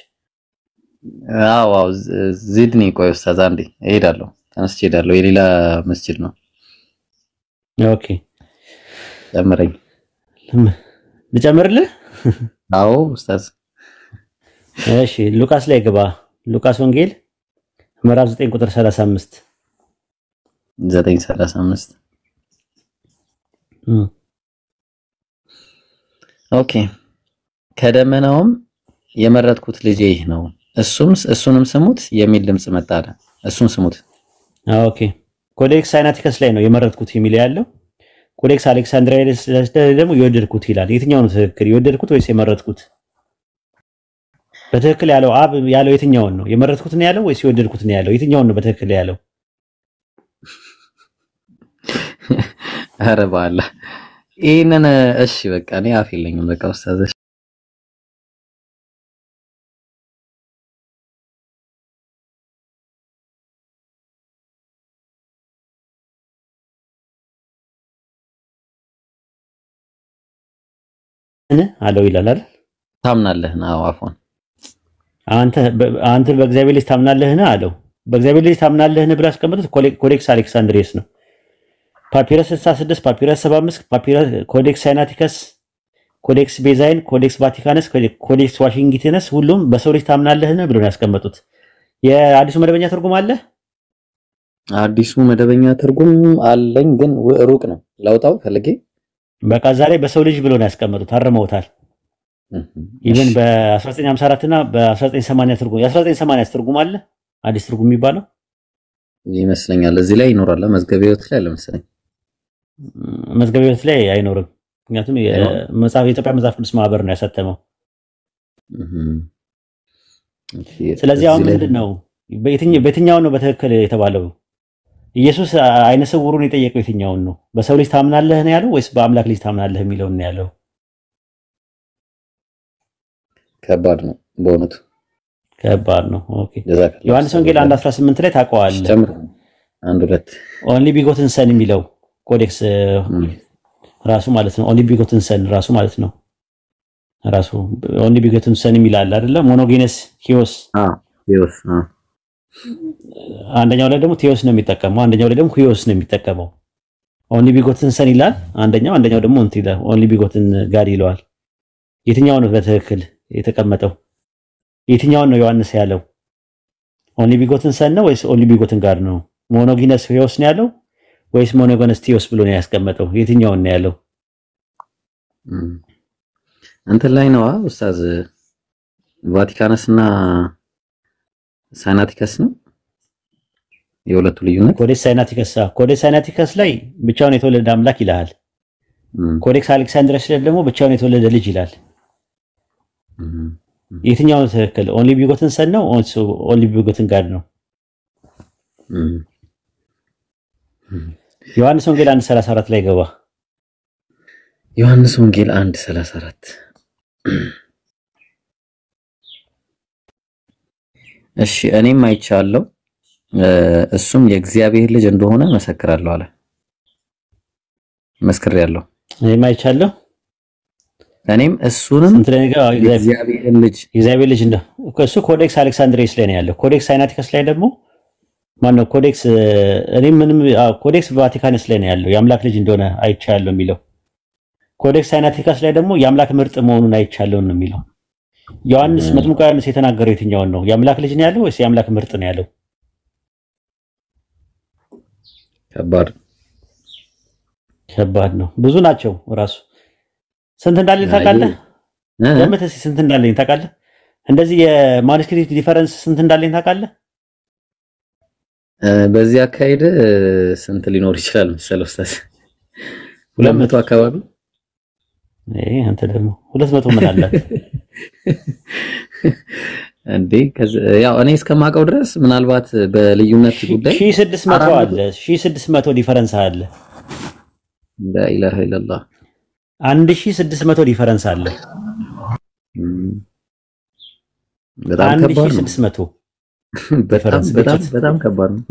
አዎ ዚድኒ ቆይ ኡስታዝ አንዴ እሄዳለሁ፣ ተነስቼ እሄዳለሁ። የሌላ መስጂድ ነው። ኦኬ ጨምረኝ። ልጨምርልህ? አዎ ኡስታዝ። እሺ ሉቃስ ላይ ግባ። ሉቃስ ወንጌል ምዕራፍ 9 ቁጥር 35 9:35 ኦኬ። ከደመናውም የመረጥኩት ልጄ ይህ ነው እሱንም ስሙት የሚል ድምጽ መጣ አለ። እሱን ስሙት። ኦኬ ኮዴክስ ሳይናቲከስ ላይ ነው የመረጥኩት የሚል ያለው። ኮዴክስ አሌክሳንድሪያስ ደግሞ የወደድኩት ይላል። የትኛው ነው ትክክል? የወደድኩት ወይስ የመረጥኩት? በትክክል ያለው አብ ያለው የትኛውን ነው? የመረጥኩት ነው ያለው ወይስ የወደድኩት ነው ያለው? የትኛውን ነው በትክክል ያለው? ኧረ በአላህ ይሄንን እሺ በቃ እኔ አፍ የለኝም በቃ ኡስታዝ። አለው ይላል አይደል? ታምናለህን? አዎ አፎን አንተ በእግዚአብሔር ልጅ ታምናለህን አለው። በእግዚአብሔር ልጅ ታምናለህን ብላ አስቀመጡት። ኮዴክስ አሌክሳንድሪየስ ነው። ፓፒረስ 66፣ ፓፒረስ 75፣ ፓፒረስ ኮዴክስ ሳይናቲከስ፣ ኮዴክስ ቤዛይን፣ ኮዴክስ ቫቲካነስ፣ ኮዴክስ ዋሽንግተንስ ሁሉም በሰው ልጅ ታምናለህን ብሎ ነው ያስቀመጡት። የአዲሱ መደበኛ ትርጉም አለ? አዲሱ መደበኛ ትርጉም አለኝ፣ ግን ሩቅ ነው። ላውጣው ፈልጌ በቃ ዛሬ በሰው ልጅ ብሎ ነው ያስቀመጡት። አርመውታል። ኢቨን በ1954 እና በ1980 ትርጉም የ1980 ትርጉም አለ አዲስ ትርጉም የሚባለው ይመስለኛል። እዚህ ላይ ይኖራል። መዝገበ ሕይወት ላይ ለምሳሌ መዝገበ ሕይወት ላይ አይኖርም። ምክንያቱም የኢትዮጵያ መጽሐፍ ቅዱስ ማህበር ነው ያሳተመው። ስለዚህ አሁን ምንድነው በየትኛው ነው በትክክል የተባለው? ኢየሱስ አይነ ስውሩን የጠየቀው የትኛውን ነው? በሰው ልጅ ታምናለህ ነው ያለው ወይስ በአምላክ ልጅ ታምናለህ የሚለውን ነው ያለው? ከባድ ነው በእውነቱ ከባድ ነው። ኦኬ ዮሐንስ ወንጌል 1:18 ላይ ታውቀዋለህ። አንድ ሁለት ኦንሊ ቢጎትን ሰን የሚለው ኮዴክስ ራሱ ማለት ነው። ኦንሊ ቢጎትን ሰን ራሱ ማለት ነው። ራሱ ኦንሊ ቢጎትን ሰን የሚላል አይደለ? ሞኖጌነስ ሂዮስ ሂዮስ አንደኛው ላይ ደግሞ ቴዎስ ነው የሚጠቀመው፣ አንደኛው ላይ ደግሞ ሂዮስ ነው የሚጠቀመው። ኦንሊ ቢጎትን ሰን ይላል አንደኛው ደግሞ እንት ይላል ኦንሊ ቢጎትን ጋድ ይለዋል። የትኛው ነው በትክክል የተቀመጠው? የትኛውን ነው ዮሐንስ ያለው? ኦንሊ ቢጎትን ሰን ነው ወይስ ኦንሊ ቢጎትን ጋድ ነው? ሞኖጌነስ ሂዮስ ነው ያለው ወይስ ሞኖጌነስ ቴዎስ ብሎ ነው ያስቀመጠው? የትኛውን ነው ያለው? እንትን ላይ ነው ኡስታዝ ቫቲካነስና ሳይናቲከስ ነው የሁለቱ ልዩነት። ኮዴክስ ሳይናቲከስ ላይ ብቻውን የተወለደ አምላክ ይላል። ኮዴክስ አሌክሳንድሪየስ ላይ ደግሞ ብቻውን የተወለደ ልጅ ይላል። የትኛው ነው ትክክል? ኦንሊ ቢጎትን ሰን ነው ኦንሊ ቢጎትን ጋድ ነው? ዮሐንስ ወንጌል 1:34 ላይ ገባ። ዮሐንስ ወንጌል 1:34 እሺ እኔም አይቻለሁ እሱም የእግዚአብሔር ልጅ እንደሆነ መሰክራለሁ አለ። መስክሬያለሁ። እኔም አይቻለሁ እኔም እሱንም የእግዚአብሔር ልጅ እንደሆነ እሱ ኮዴክስ አሌክሳንድሪየስ ላይ ነው ያለው። ኮዴክስ ሳይናቲከስ ላይ ደግሞ ማነው? ኮዴክስ ኮዴክስ ቫቲካንስ ላይ ነው ያለው የአምላክ ልጅ እንደሆነ አይቻለሁ የሚለው። ኮዴክስ ሳይናቲከስ ላይ ደግሞ የአምላክ ምርጥ መሆኑን አይቻለሁ ነው የሚለው። ዮሐንስ መጥምቁ ዮሐንስ የተናገረው የትኛውን ነው? የአምላክ ልጅ ነው ያለው ወይስ የአምላክ ምርጥ ነው ያለው? ከባድ ነው። ብዙ ናቸው ራሱ ስንት እንዳለኝ ታውቃለህ? ለምን ስንት እንዳለኝ ታውቃለህ? እንደዚህ የማኑስክሪፕት ዲፈረንስ ስንት እንዳለኝ ታውቃለህ? በዚህ አካሄድ ስንት ሊኖር ይችላል መሰለህ ኡስታዝ? 200 አካባቢ። አንተ ደግሞ 200 ምን አላት እንዴ? ያው እኔ እስከማውቀው ድረስ ምናልባት በልዩነት ጉዳይ 1600 አለ። 1600 ዲፈረንስ አለ። ላኢላሃ ኢላላህ 1600 ዲፈረንስ አለ። በጣም ከባድ ነው። 1600 በጣም ከባድ ነው።